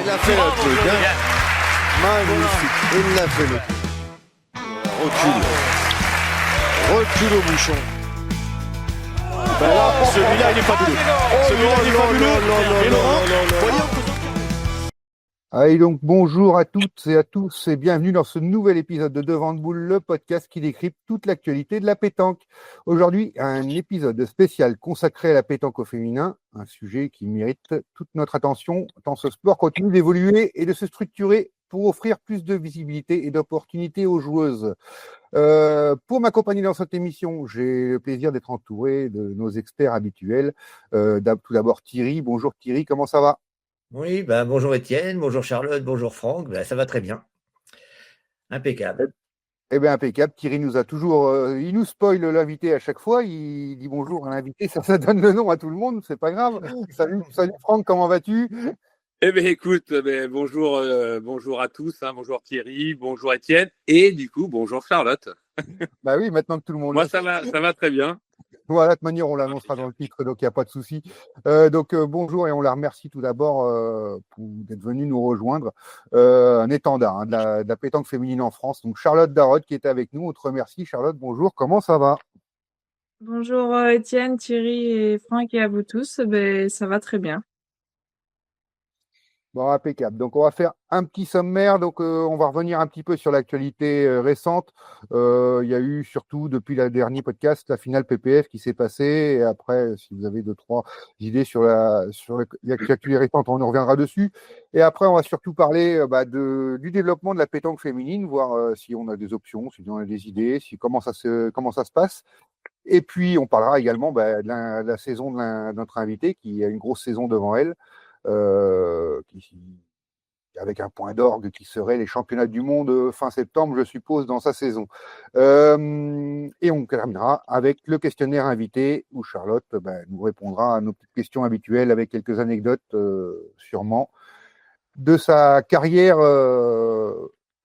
l'a fait le truc, hein. Magnifique, il l'a fait le truc. Recule au bouchon. Celui-là, il est fabuleux. Celui-là, il est fabuleux. Et Laurent, voyons. Allez donc bonjour à toutes et à tous et bienvenue dans ce nouvel épisode de Devant de Boule, le podcast qui décrypte toute l'actualité de la pétanque. Aujourd'hui, un épisode spécial consacré à la pétanque au féminin, un sujet qui mérite toute notre attention tant ce sport continue d'évoluer et de se structurer pour offrir plus de visibilité et d'opportunités aux joueuses. Pour m'accompagner dans cette émission, j'ai le plaisir d'être entouré de nos experts habituels. Tout d'abord Thierry. Bonjour Thierry, comment ça va ? Oui, bonjour Étienne, bonjour Charlotte, bonjour Franck, ça va très bien. Impeccable. Eh bien, impeccable. Thierry nous a toujours, il nous spoil l'invité à chaque fois. Il dit bonjour à l'invité, ça donne le nom à tout le monde, c'est pas grave. Salut Franck, comment vas-tu ? Eh bien, écoute, bonjour à tous, hein, bonjour Thierry, bonjour Étienne, et du coup, bonjour Charlotte. Bah oui, maintenant que tout le monde. Moi, ça va très bien. Voilà, de toute manière, on l'annoncera dans le titre, donc il n'y a pas de souci. Bonjour et on la remercie tout d'abord d'être venue nous rejoindre. Un étendard de la pétanque féminine en France. Donc Charlotte Darod qui était avec nous. On te remercie. Charlotte, bonjour. Comment ça va ? Bonjour Étienne, Thierry et Franck et à vous tous. Ça va très bien. Bon, impeccable. Donc, on va faire un petit sommaire. Donc, on va revenir un petit peu sur l'actualité récente. Il y a eu surtout, depuis le dernier podcast, la finale PPF qui s'est passée. Et après, si vous avez 2-3 idées sur l'actualité récente, on y reviendra dessus. Et après, on va surtout parler du développement de la pétanque féminine, voir si on a des options, si on a des idées, comment ça se passe. Et puis, on parlera également de la saison de notre invité, qui a une grosse saison devant elle. Avec un point d'orgue qui serait les championnats du monde fin septembre, je suppose, dans sa saison. Et on terminera avec le questionnaire invité où Charlotte nous répondra à nos petites questions habituelles avec quelques anecdotes, sûrement, de sa carrière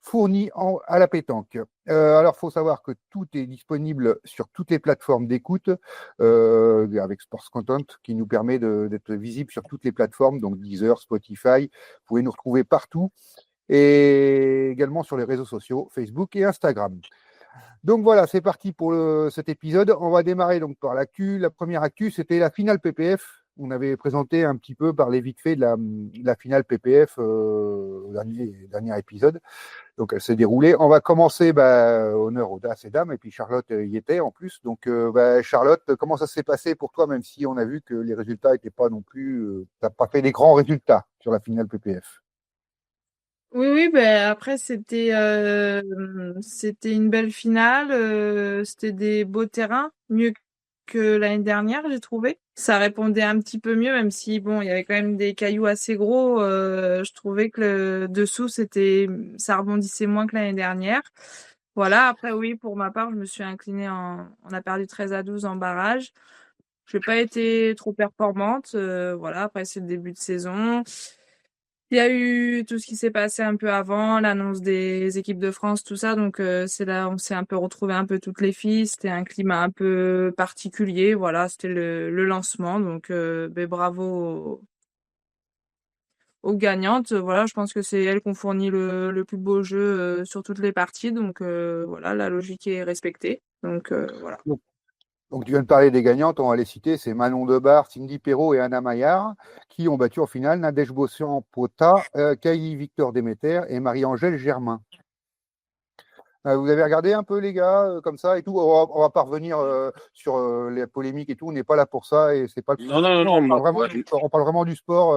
fournie à la pétanque. Alors, il faut savoir que tout est disponible sur toutes les plateformes d'écoute avec Sports Content qui nous permet d'être visible sur toutes les plateformes, donc Deezer, Spotify. Vous pouvez nous retrouver partout et également sur les réseaux sociaux, Facebook et Instagram. Donc voilà, c'est parti pour cet épisode. On va démarrer donc par l'actu. La première actu, c'était la finale PPF. On avait présenté un petit peu, parlé vite fait de la finale PPF au dernier épisode. Donc, elle s'est déroulée. On va commencer, honneur aux dames et dames, et puis Charlotte y était en plus. Donc, Charlotte, comment ça s'est passé pour toi, même si on a vu que les résultats n'étaient pas non plus, t'as pas fait des grands résultats sur la finale PPF. Oui, après c'était une belle finale, c'était des beaux terrains, mieux que l'année dernière, j'ai trouvé. Ça répondait un petit peu mieux, même si il y avait quand même des cailloux assez gros. Je trouvais que le dessous ça rebondissait moins que l'année dernière. Voilà. Après oui, pour ma part, je me suis inclinée on a perdu 13-12 en barrage. Je n'ai pas été trop performante. Voilà. Après c'est le début de saison. Il y a eu tout ce qui s'est passé un peu avant, l'annonce des équipes de France, tout ça. Donc, c'est là, on s'est un peu retrouvé un peu toutes les filles. C'était un climat un peu particulier. Voilà, c'était le lancement. Donc, bravo aux gagnantes. Voilà, je pense que c'est elles qui ont fourni le plus beau jeu sur toutes les parties. Donc, voilà, la logique est respectée. Donc, voilà. Donc, tu viens de parler des gagnantes, on va les citer, c'est Manon Debar, Cindy Perrault et Anna Maillard, qui ont battu en finale Nadège Bossian-Pota, Cailly Victor Demeter et Marie-Angèle Germain. Vous avez regardé un peu, les gars, comme ça et tout. On va pas revenir sur les polémiques et tout, on n'est pas là pour ça et c'est pas le... Non. On parle vraiment du sport,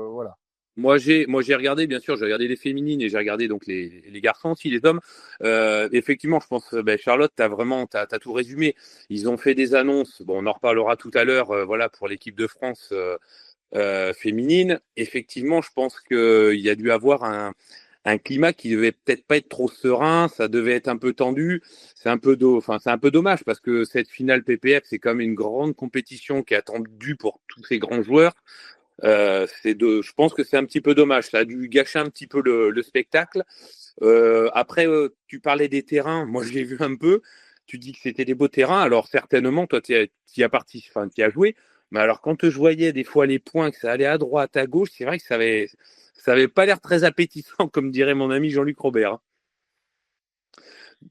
voilà. Moi, j'ai regardé, bien sûr, j'ai regardé les féminines et j'ai regardé donc les garçons aussi, les hommes. Effectivement, je pense, Charlotte, t'as tout résumé. Ils ont fait des annonces. Bon, on en reparlera tout à l'heure. Voilà, pour l'équipe de France féminine. Effectivement, je pense qu'il y a dû avoir un climat qui devait peut-être pas être trop serein. Ça devait être un peu tendu. C'est un peu dommage parce que cette finale PPF, c'est quand même une grande compétition qui est attendue pour tous ces grands joueurs. Je pense que c'est un petit peu dommage. Ça a dû gâcher un petit peu le spectacle. Après, tu parlais des terrains. Moi, je l'ai vu un peu. Tu dis que c'était des beaux terrains. Alors, certainement, toi, tu as joué. Mais alors, quand je voyais des fois les points, que ça allait à droite, à gauche, c'est vrai que ça avait pas l'air très appétissant, comme dirait mon ami Jean-Luc Robert. Hein.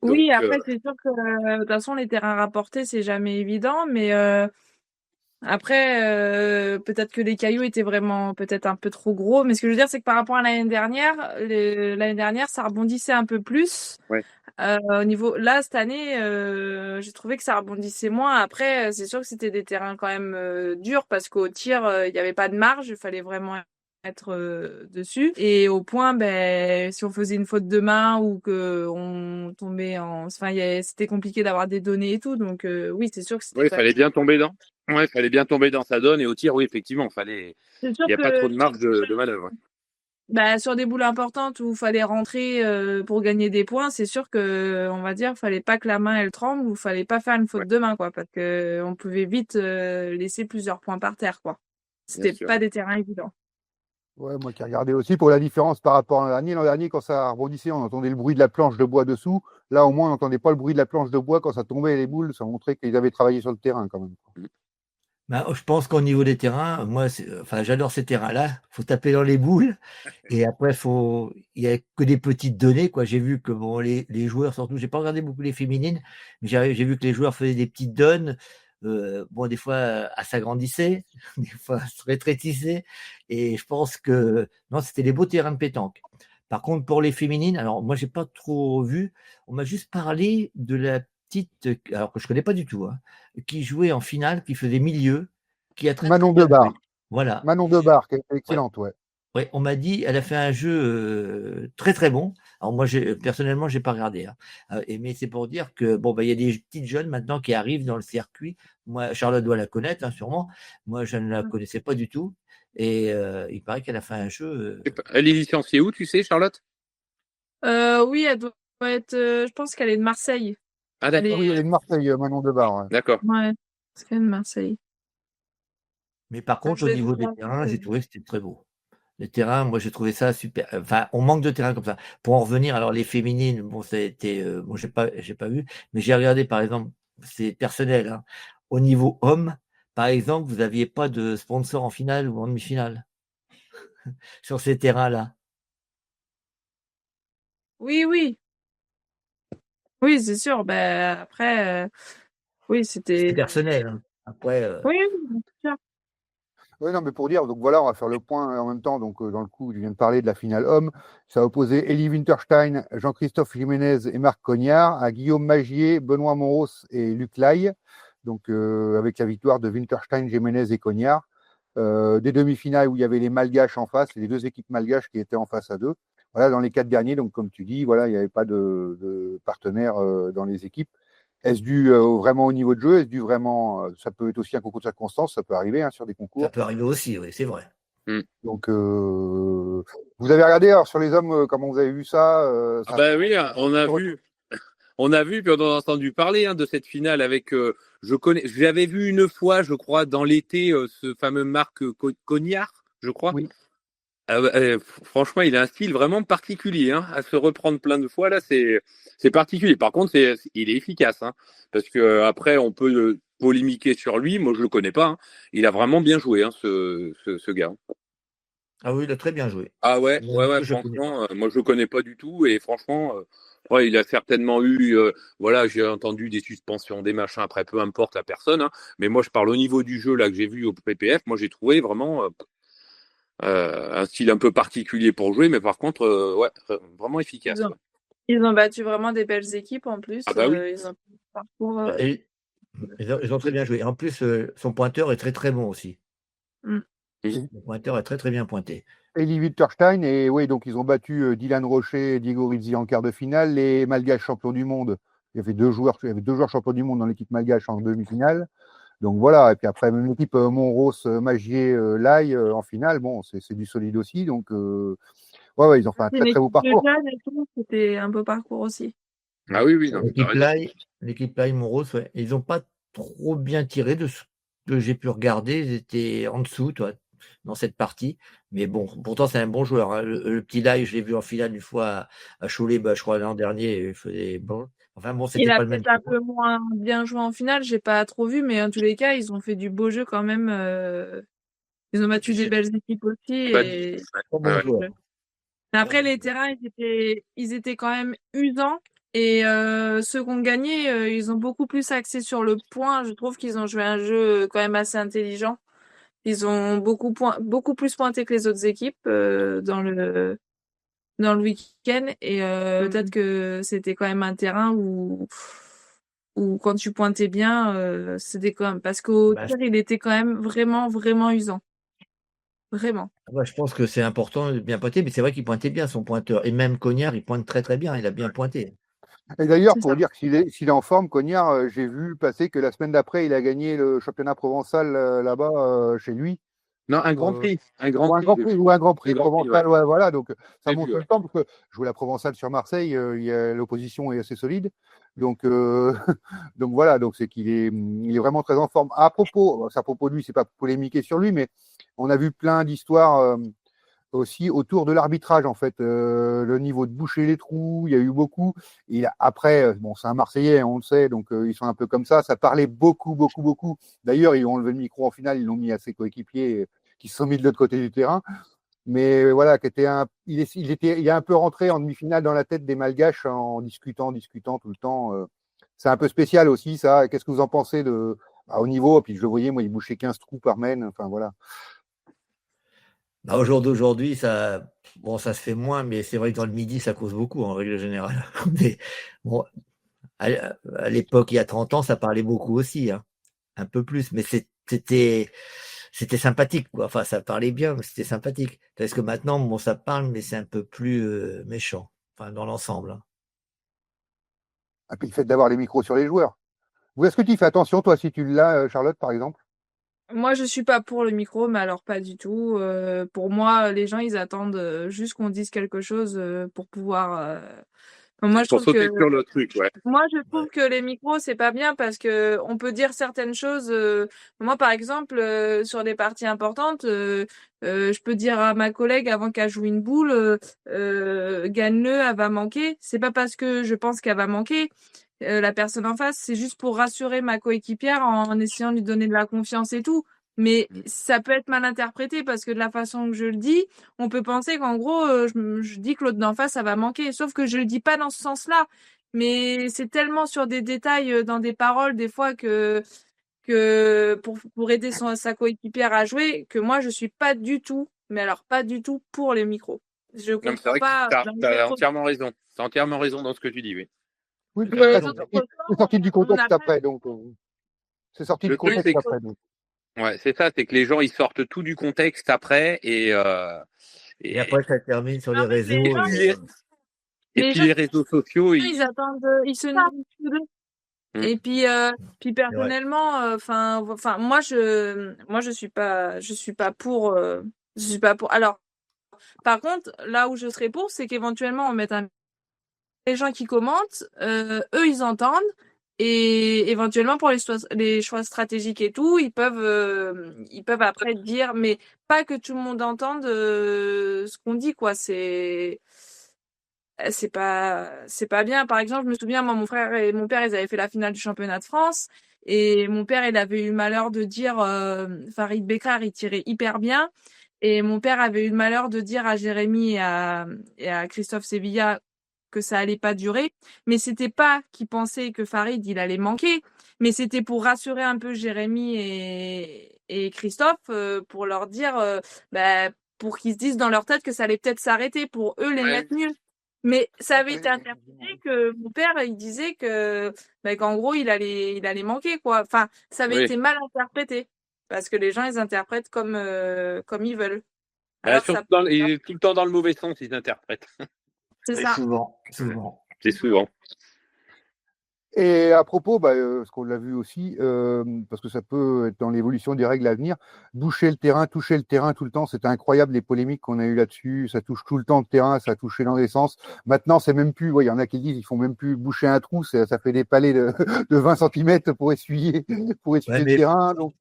Oui, Donc, après, c'est sûr que de toute façon, les terrains rapportés, c'est jamais évident, mais après, peut-être que les cailloux étaient vraiment peut-être un peu trop gros. Mais ce que je veux dire, c'est que par rapport à l'année dernière, ça rebondissait un peu plus. Ouais. Au niveau là, cette année, j'ai trouvé que ça rebondissait moins. Après, c'est sûr que c'était des terrains quand même durs parce qu'au tir, il n'y avait pas de marge. Il fallait vraiment être dessus. Et au point, ben, si on faisait une faute de main ou que on tombait enfin, c'était compliqué d'avoir des données et tout. Donc oui, c'est sûr que c'était oui, quand fallait même. bien tomber dans. Ouais, fallait bien tomber dans sa donne et au tir, oui, effectivement, fallait. C'est sûr Il n'y a pas trop que de marge de manœuvre. bah, sur des boules importantes où il fallait rentrer pour gagner des points, c'est sûr que on va dire fallait pas que la main elle tremble ou fallait pas faire une faute Ouais, de main quoi parce que on pouvait vite laisser plusieurs points par terre quoi. bien C'était sûr. pas des terrains évidents. Ouais, moi qui ai regardé aussi pour la différence par rapport à l'an dernier. L'an dernier, quand ça rebondissait, on entendait le bruit de la planche de bois dessous. Là, au moins, on n'entendait pas le bruit de la planche de bois quand ça tombait les boules. Ça montrait qu'ils avaient travaillé sur le terrain quand même. Ben, je pense qu'au niveau des terrains, moi, enfin, j'adore ces terrains-là. Faut taper dans les boules. Et après, il y a que des petites données, quoi. J'ai vu que bon, les joueurs, surtout, j'ai pas regardé beaucoup les féminines, mais j'ai vu que les joueurs faisaient des petites donnes. Bon, des fois, s'agrandirsaient, des fois, se rétrécissaient. Et je pense que, non, c'était des beaux terrains de pétanque. Par contre, pour les féminines, alors, moi, j'ai pas trop vu. On m'a juste parlé de la petite, alors que je connais pas du tout, hein, qui jouait en finale, qui faisait milieu, qui a très, très Manon bien Debar. joué. Voilà. Manon Debar, qui était Ouais. excellente, ouais. Ouais, on m'a dit, elle a fait un jeu très très bon. Alors moi, personnellement, j'ai pas regardé. Hein. Mais c'est pour dire que bon, bah, il y a des petites jeunes maintenant qui arrivent dans le circuit. Moi, Charlotte doit la connaître, hein, sûrement. Moi, je ne la connaissais pas du tout. Et il paraît qu'elle a fait un jeu. Elle est licenciée où, tu sais, Charlotte? Oui, elle doit être. Je pense qu'elle est de Marseille. Ah, Elle d'accord. Oui, elle est. est de Marseille, Manon Debar. Ouais. D'accord. Ouais, parce qu'elle est de Marseille. Mais par contre, Je au vais niveau des voir. terrains, j'ai trouvé que c'était très beau. Les terrains, moi, j'ai trouvé ça super. Enfin, on manque de terrains comme ça. Pour en revenir, alors les féminines, bon, ça a été, bon, j'ai pas vu, mais j'ai regardé, par exemple, c'est personnel, hein. Au niveau homme, par exemple, vous n'aviez pas de sponsor en finale ou en demi-finale sur ces terrains-là. Oui, oui, oui, c'est sûr. Ben après, oui, C'est c'était. personnel, hein. Après, Oui, oui, c'est sûr. Oui, non, mais pour dire, donc voilà, on va faire le point en même temps. Donc, dans le coup, je viens de parler de la finale homme. Ça a opposé Elie Winterstein, Jean-Christophe Jiménez et Marc Cognard à Guillaume Magier, Benoît Monros et Luc Laille. Donc, avec la victoire de Winterstein, Jiménez et Cognard. Des demi-finales où il y avait les Malgaches en face, les deux équipes malgaches qui étaient en face à deux. Voilà, dans les 4 derniers, donc comme tu dis, voilà, il n'y avait pas de partenaires dans les équipes. Est-ce dû vraiment au niveau de jeu? Est-ce dû vraiment, ça peut être aussi un concours de circonstances, ça peut arriver hein, sur des ça concours. peut arriver aussi, oui, c'est vrai. Donc, vous avez regardé alors sur les hommes, comment vous avez vu ça, Ah bah oui, on a vu, puis on a entendu parler hein, de cette finale avec. Je l'avais vu une fois, je crois, dans l'été, ce fameux Marc Cognard, je crois. Oui. Franchement, il a un style vraiment particulier, hein, à se reprendre plein de fois là, c'est particulier. Par contre, il est efficace, hein, parce que après, on peut polémiquer sur lui. Moi, je le connais pas. Hein. Il a vraiment bien joué, hein, ce gars. Ah oui, il a très bien joué. Ah ouais, Je connais pas. franchement, moi je le connais pas du tout et franchement, ouais, il a certainement eu, voilà, j'ai entendu des suspensions, des machins, après peu importe la personne, hein, mais moi je parle au niveau du jeu là que j'ai vu au PPF, moi j'ai trouvé vraiment un style un peu particulier pour jouer, mais par contre, ouais, vraiment efficace. Ouais. Ils ont battu vraiment des belles équipes en plus. Ah bah oui. Ils ont un parcours. Et ils ont très bien joué. Et en plus, son pointeur est très très bon aussi. Le pointeur est très très bien pointé. Elie Winterstein, et oui, donc ils ont battu Dylan Rocher et Diego Rizzi en quart de finale, les Malgaches champions du monde. Il y avait deux joueurs champions du monde dans l'équipe malgache en demi-finale. Donc voilà, et puis après, même l'équipe Monros, Magier, Laille en finale, bon, c'est du solide aussi. Donc, ouais, ils ont fait un très très beau parcours. C'était un beau parcours aussi. Ah oui, non, L'équipe Laille, Monros, ouais. Ils n'ont pas trop bien tiré de ce que j'ai pu regarder. Ils étaient en dessous, toi, dans cette partie. Mais bon, pourtant, c'est un bon joueur. Hein. Le petit Laille, je l'ai vu en finale une fois à Cholet, je crois, l'an dernier. Il faisait bon. Enfin bon, c'était pas le même. Il a peut-être un peu moins bien joué en finale, j'ai pas trop vu, mais en tous les cas, ils ont fait du beau jeu quand même. Ils ont battu des belles équipes aussi. Bah, Et... Très bon ouais. joueur. Après, les terrains, ils étaient quand même usants. Et ceux qui ont gagné, ils ont beaucoup plus axé sur le point. Je trouve qu'ils ont joué un jeu quand même assez intelligent. Ils ont beaucoup plus pointé que les autres équipes dans le week-end. Et peut-être que c'était quand même un terrain où quand tu pointais bien, c'était quand même... Parce qu'au Bah, tir, il était quand même vraiment, vraiment usant. Vraiment. je pense que c'est important de bien pointer, mais c'est vrai qu'il pointait bien son pointeur. Et même Cognard, il pointe très très bien. Il a bien pointé. Et d'ailleurs, C'est pour ça. dire s'il est en forme, Cognard, j'ai vu passer que la semaine d'après, il a gagné le championnat provençal là-bas chez lui. Non, un Grand Euh, Prix. Un Ou Grand un Prix. Grand Prix, ou un Grand Prix Un Grand Prix, provençal, ouais, voilà. Donc, ça J'ai montre vu, le temps, parce que jouer la provençale sur Marseille, l'opposition est assez solide. Donc, donc voilà, donc c'est il est vraiment très en forme. À propos de lui, c'est pas pour polémiquer sur lui, mais on a vu plein d'histoires aussi autour de l'arbitrage, en fait. Le niveau de boucher les trous, il y a eu beaucoup. Après, bon, c'est un Marseillais, on le sait, donc ils sont un peu comme ça. Ça parlait beaucoup, beaucoup, beaucoup. D'ailleurs, ils ont enlevé le micro en finale, ils l'ont mis à ses coéquipiers qui se sont mis de l'autre côté du terrain. Mais voilà, il est un peu rentré en demi-finale dans la tête des Malgaches en discutant tout le temps. C'est un peu spécial aussi, ça. Qu'est-ce que vous en pensez au niveau? Puis je le voyais, moi, il bouchait 15 trous par mène. Enfin, voilà. Au jour d'aujourd'hui, ça se fait moins, mais c'est vrai que dans le midi, ça cause beaucoup en règle générale. Mais bon, à l'époque, il y a 30 ans, ça parlait beaucoup aussi, hein. Un peu plus, mais c'était sympathique, quoi. Enfin, ça parlait bien, mais c'était sympathique. Parce que maintenant, bon, ça parle, mais c'est un peu plus méchant, enfin, dans l'ensemble, hein. Et puis le fait d'avoir les micros sur les joueurs. Est-ce que tu fais attention, toi, si tu l'as, Charlotte, par exemple? Moi, je suis pas pour le micro, mais alors pas du tout. Pour moi, les gens, ils attendent juste qu'on dise quelque chose pour pouvoir. Enfin, moi, je Pour trouve que sauter sur le truc, ouais. trouve que les micros, c'est pas bien parce que on peut dire certaines choses. Moi, par exemple, sur des parties importantes, je peux dire à ma collègue avant qu'elle joue une boule, gagne-le, elle va manquer. C'est pas parce que je pense qu'elle va manquer. La personne en face, c'est juste pour rassurer ma coéquipière en essayant de lui donner de la confiance et tout. Mais ça peut être mal interprété parce que de la façon que je le dis, on peut penser qu'en gros, je dis que l'autre d'en face, ça va manquer. Sauf que je le dis pas dans ce sens-là. Mais c'est tellement sur des détails dans des paroles, des fois, que pour aider sa coéquipière à jouer, que moi, je suis pas du tout, mais alors pas du tout pour les micros. Je Non, mais c'est comprends vrai que pas. t'as entièrement raison. T'as entièrement raison dans ce que tu dis, oui. Oui, Tout puis à fait. après, c'est sorti du contexte après, donc c'est sorti Le du truc, contexte c'est que, après. Donc. ouais, c'est ça, c'est que les gens, ils sortent tout du contexte après Et après, ça termine sur les Non, mais réseaux. les gens, et les puis gens, les réseaux sociaux, ils attendent, ils se nourrissent d'eux. Et puis, personnellement, moi, je suis pas, je suis pas pour. Alors, par contre, là où je serais pour, c'est qu'éventuellement on mette les gens qui commentent, eux, ils entendent. Et éventuellement pour les choix stratégiques et tout, ils peuvent après dire, mais pas que tout le monde entende ce qu'on dit, quoi. C'est pas bien. Par exemple, je me souviens, moi, mon frère et mon père, ils avaient fait la finale du championnat de France. Et mon père, il avait eu le malheur de dire, Farid Bekrar, il tirait hyper bien. Et mon père avait eu le malheur de dire à Jérémy et à Christophe Sevilla que ça allait pas durer. Mais c'était pas qu'ils pensaient que Farid, il allait manquer. Mais c'était pour rassurer un peu Jérémy et Christophe, pour leur dire, pour qu'ils se disent dans leur tête que ça allait peut-être s'arrêter, pour eux les mettre nuls. Mais ça avait été interprété que mon père, il disait qu'en gros, il allait manquer, quoi. Enfin, ça avait oui. été mal interprété. Parce que les gens, ils interprètent comme ils veulent. Alors, tout le temps dans le mauvais sens, ils interprètent. C'est ça. Souvent. C'est souvent. Et à propos, ce qu'on l'a vu aussi, parce que ça peut être dans l'évolution des règles à venir, toucher le terrain tout le temps, c'était incroyable les polémiques qu'on a eues là-dessus, ça touche tout le temps le terrain, ça a touché dans les sens. Maintenant, c'est même plus, il y en a qui disent, ils font même plus boucher un trou, ça fait des palets de 20 cm pour essuyer le terrain. Donc.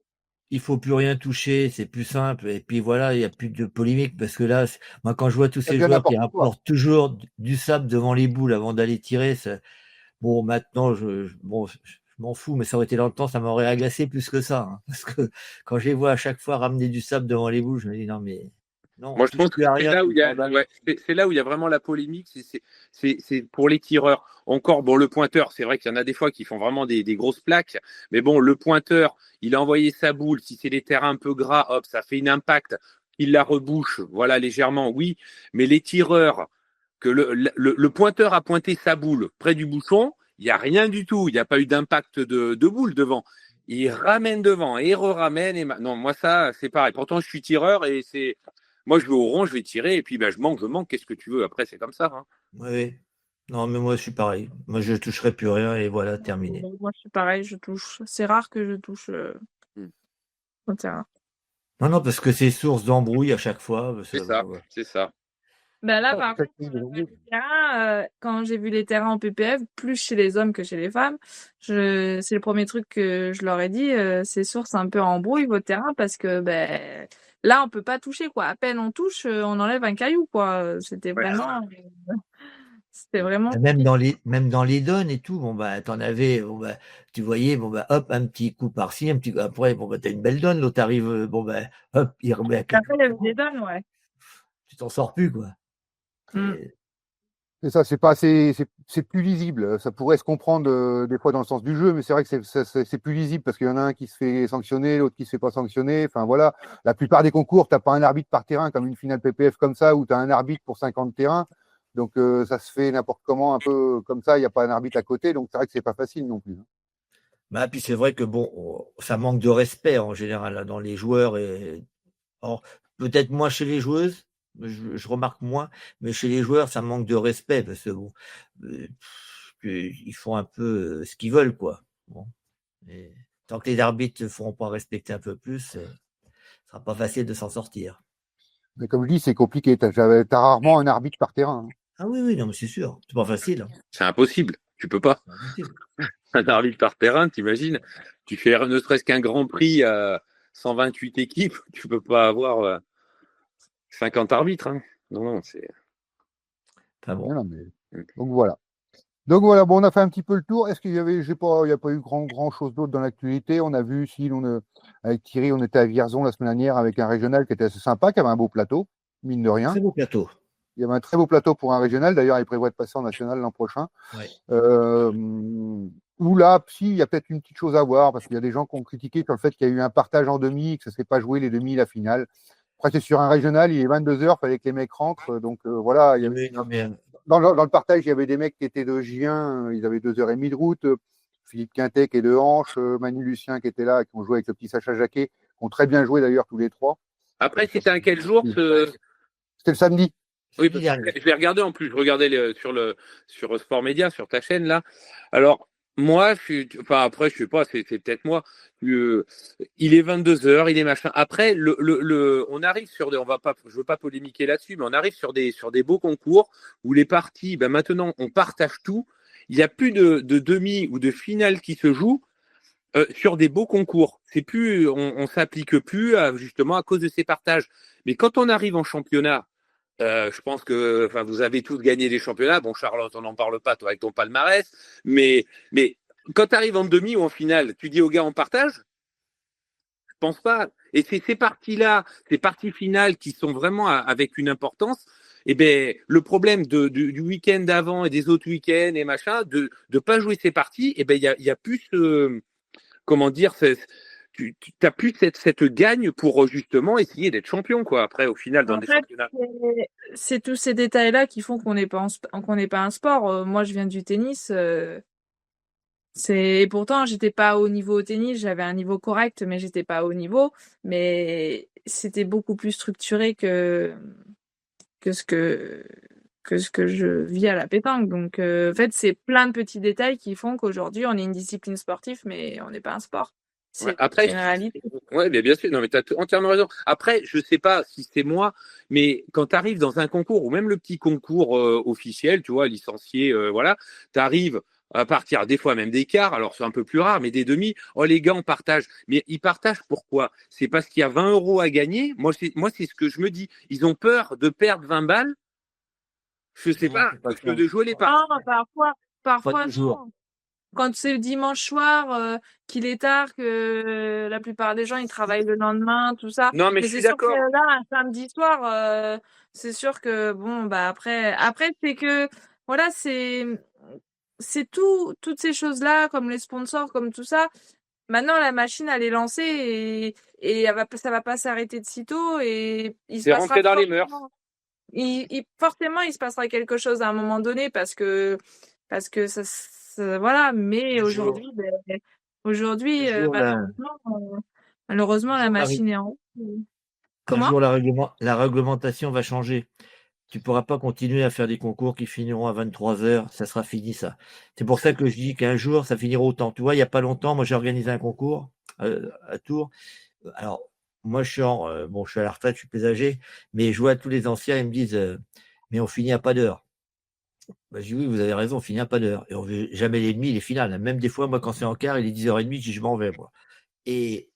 Il faut plus rien toucher, c'est plus simple. Et puis voilà, il n'y a plus de polémique parce que là, moi, quand je vois tous ces joueurs qui apportent toujours du sable devant les boules avant d'aller tirer, bon, maintenant, je m'en fous, mais ça aurait été dans le temps, ça m'aurait agacé plus que ça, hein. Parce que quand je les vois à chaque fois ramener du sable devant les boules, je me dis non, mais non, Moi, on je touche pense que plus à c'est rien. là où C'est il y a, scandaleux. ouais, c'est là où il y a vraiment la polémique. C'est pour les tireurs. Encore, bon, le pointeur, c'est vrai qu'il y en a des fois qui font vraiment des grosses plaques. Mais bon, le pointeur, il a envoyé sa boule. Si c'est des terrains un peu gras, hop, ça fait une impact. Il la rebouche, voilà, légèrement, oui. Mais les tireurs, que le pointeur a pointé sa boule près du bouchon, il n'y a rien du tout. Il n'y a pas eu d'impact de boule devant. Il ramène devant et re-ramène. Non, moi, ça, c'est pareil. Pourtant, je suis tireur et c'est. Moi, je vais au rond, je vais tirer, et puis je manque. Qu'est-ce que tu veux? Après, c'est comme ça. Hein. Oui, oui. Non, mais moi, je suis pareil. Moi, je toucherai plus rien et voilà, terminé. Moi, je suis pareil, je touche. C'est rare que je touche au terrain. Non, non, parce que c'est source d'embrouille à chaque fois. C'est ça, c'est ça. Ben là, Ah, par c'est contre, ça qui est les terrains, quand j'ai vu les terrains en PPF, plus chez les hommes que chez les femmes, c'est le premier truc que je leur ai dit, c'est source un peu embrouille vos terrains parce que ben là, on peut pas toucher quoi. À peine on touche, on enlève un caillou quoi. C'était vraiment Et même dans les donnes et tout, bon bah t'en avais, bon bah tu voyais, bon bah hop, un petit coup par-ci, un petit coup après, bon bah t'as une belle donne, l'autre arrive, bon bah hop, il remet à Après, quelques il y avait des donnes, ouais. tu t'en sors plus quoi. Mm. C'est ça, c'est pas assez, c'est plus lisible. Ça pourrait se comprendre des fois dans le sens du jeu, mais c'est vrai que c'est plus lisible parce qu'il y en a un qui se fait sanctionner, l'autre qui se fait pas sanctionner. Enfin voilà, la plupart des concours, t'as pas un arbitre par terrain comme une finale PPF comme ça où t'as un arbitre pour 50 terrains. Donc ça se fait n'importe comment, un peu comme ça. Il n'y a pas un arbitre à côté, donc c'est vrai que c'est pas facile non plus. Bah puis c'est vrai que bon, ça manque de respect en général là, dans les joueurs et alors, peut-être moins chez les joueuses, je remarque moins, mais chez les joueurs ça manque de respect parce que bon, ils font un peu ce qu'ils veulent quoi. Bon. Et tant que les arbitres ne feront pas respecter un peu plus, ce sera pas facile de s'en sortir. Mais comme je dis, c'est compliqué. T'as rarement un arbitre par terrain. Ah oui, oui, non, mais c'est sûr. C'est pas facile. Hein. C'est impossible. Tu peux pas. C'est impossible. Un arbitre par terrain, t'imagines? Tu fais ne serait-ce qu'un grand prix à 128 équipes, tu peux pas avoir 50 arbitres. Hein. Non, c'est. Enfin bon. Non, mais... Donc voilà. Bon, on a fait un petit peu le tour. Est-ce qu'il y avait, il n'y a pas eu grand chose d'autre dans l'actualité. On a vu, avec Thierry, on était à Vierzon la semaine dernière avec un régional qui était assez sympa, qui avait un beau plateau, mine de rien. Très beau plateau. Il y avait un très beau plateau pour un régional. D'ailleurs, il prévoit de passer en national l'an prochain. Ouais. Où là, si, il y a peut-être une petite chose à voir, parce qu'il y a des gens qui ont critiqué sur le fait qu'il y a eu un partage en demi, que ça ne s'est pas joué les demi, la finale. Après, c'est sur un régional, il est 22h, il fallait que les mecs rentrent. Donc voilà, il y avait, dans le partage, il y avait des mecs qui étaient de Gien, ils avaient 2h30 de route. Philippe Quintet qui est de Hanche, Manu Lucien qui était là, qui ont joué avec le petit Sacha Jacquet, qui ont très bien joué d'ailleurs tous les trois. Après, c'était un quel jour C'était le samedi. Oui, parce que je l'ai regardé en plus. Je regardais sur Sport Média, sur ta chaîne là. Alors moi, après, je sais pas, c'est peut-être moi. Il est 22h, il est machin. Après, on arrive sur des, je veux pas polémiquer là-dessus, mais on arrive sur des beaux concours où les parties, maintenant, on partage tout. Il n'y a plus de demi ou de finale qui se joue sur des beaux concours. C'est plus, on s'applique plus justement à cause de ces partages. Mais quand on arrive en championnat, je pense que vous avez tous gagné des championnats. Bon, Charlotte, on n'en parle pas, toi, avec ton palmarès. Mais quand tu arrives en demi ou en finale, tu dis aux gars, on partage? Je pense pas. Et c'est ces parties-là, ces parties finales qui sont vraiment avec une importance. Eh ben, le problème du week-end d'avant et des autres week-ends et machin, de pas jouer ces parties, eh ben, il y a plus comment dire, tu n'as plus cette gagne pour justement essayer d'être champion, quoi. Après, au final, dans des championnats. C'est tous ces détails-là qui font qu'on n'est pas un sport. Moi, je viens du tennis. Et pourtant, j'étais pas au niveau au tennis. J'avais un niveau correct, mais j'étais pas au niveau. Mais c'était beaucoup plus structuré que ce que je vis à la pétanque. Donc, en fait, c'est plein de petits détails qui font qu'aujourd'hui, on est une discipline sportive, mais on n'est pas un sport. C'est après, une réalité. Ouais, mais bien sûr, non, mais tu as entièrement raison. Après, je sais pas si c'est moi, mais quand tu arrives dans un concours, ou même le petit concours officiel, tu vois, licencié, voilà, tu arrives à partir des fois même des quarts, alors c'est un peu plus rare, mais des demi, oh les gars, on partage. Mais ils partagent pourquoi? C'est parce qu'il y a 20 € à gagner. Moi, c'est ce que je me dis. Ils ont peur de perdre 20 balles. Je sais pas, parce que de jouer les parties. Non, parfois toujours. non. quand c'est le dimanche soir, qu'il est tard, que la plupart des gens ils travaillent le lendemain, tout ça. Non, mais Mais je c'est suis sûr que d'accord. là, un samedi soir, c'est sûr que bon, bah après c'est que voilà, c'est toutes ces choses-là, comme les sponsors, comme tout ça. Maintenant, la machine, elle est lancée et ça va pas s'arrêter de sitôt et il se C'est passera rentré dans les mœurs. forcément, forcément, il se passera quelque chose à un moment donné parce que voilà. Mais Un jour, aujourd'hui, un jour, malheureusement, un la jour, la, machine est en route. un Comment? jour, la réglementation va changer. Tu pourras pas continuer à faire des concours qui finiront à 23h, ça sera fini ça. C'est pour ça que je dis qu'un jour, ça finira autant. Tu vois, il y a pas longtemps, moi j'ai organisé un concours à Tours. Alors, moi je suis à la retraite, je suis plus âgé, mais je vois tous les anciens, ils me disent mais on finit à pas d'heure. Bah, je dis oui, vous avez raison, on finit à pas d'heure. Et on veut jamais les demi, les finales. Même des fois, moi quand c'est en quart, il est 10h30, je dis je m'en vais moi. Et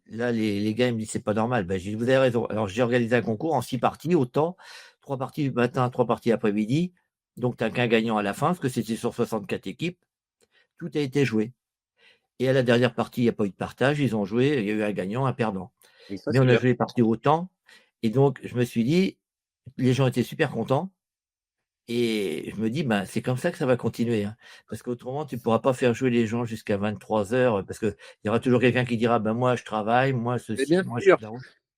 là, les gars, ils me disent, c'est pas normal. Ben, j'ai dit, vous avez raison. Alors, j'ai organisé un concours en 6 parties, autant. 3 parties le matin, 3 parties après-midi. Donc, tu n'as qu'un gagnant à la fin, parce que c'était sur 64 équipes. Tout a été joué. Et à la dernière partie, il n'y a pas eu de partage. Ils ont joué, il y a eu un gagnant, un perdant. Et ça, Mais c'est on a bien. joué les parties autant. Et donc, je me suis dit, les gens étaient super contents. Et je me dis, ben, c'est comme ça que ça va continuer. Hein. Parce qu'autrement, tu ne pourras pas faire jouer les gens jusqu'à 23h. Parce qu'il y aura toujours quelqu'un qui dira, ben, moi, je travaille, moi, Mais ceci, bien moi, je sûr. suis là.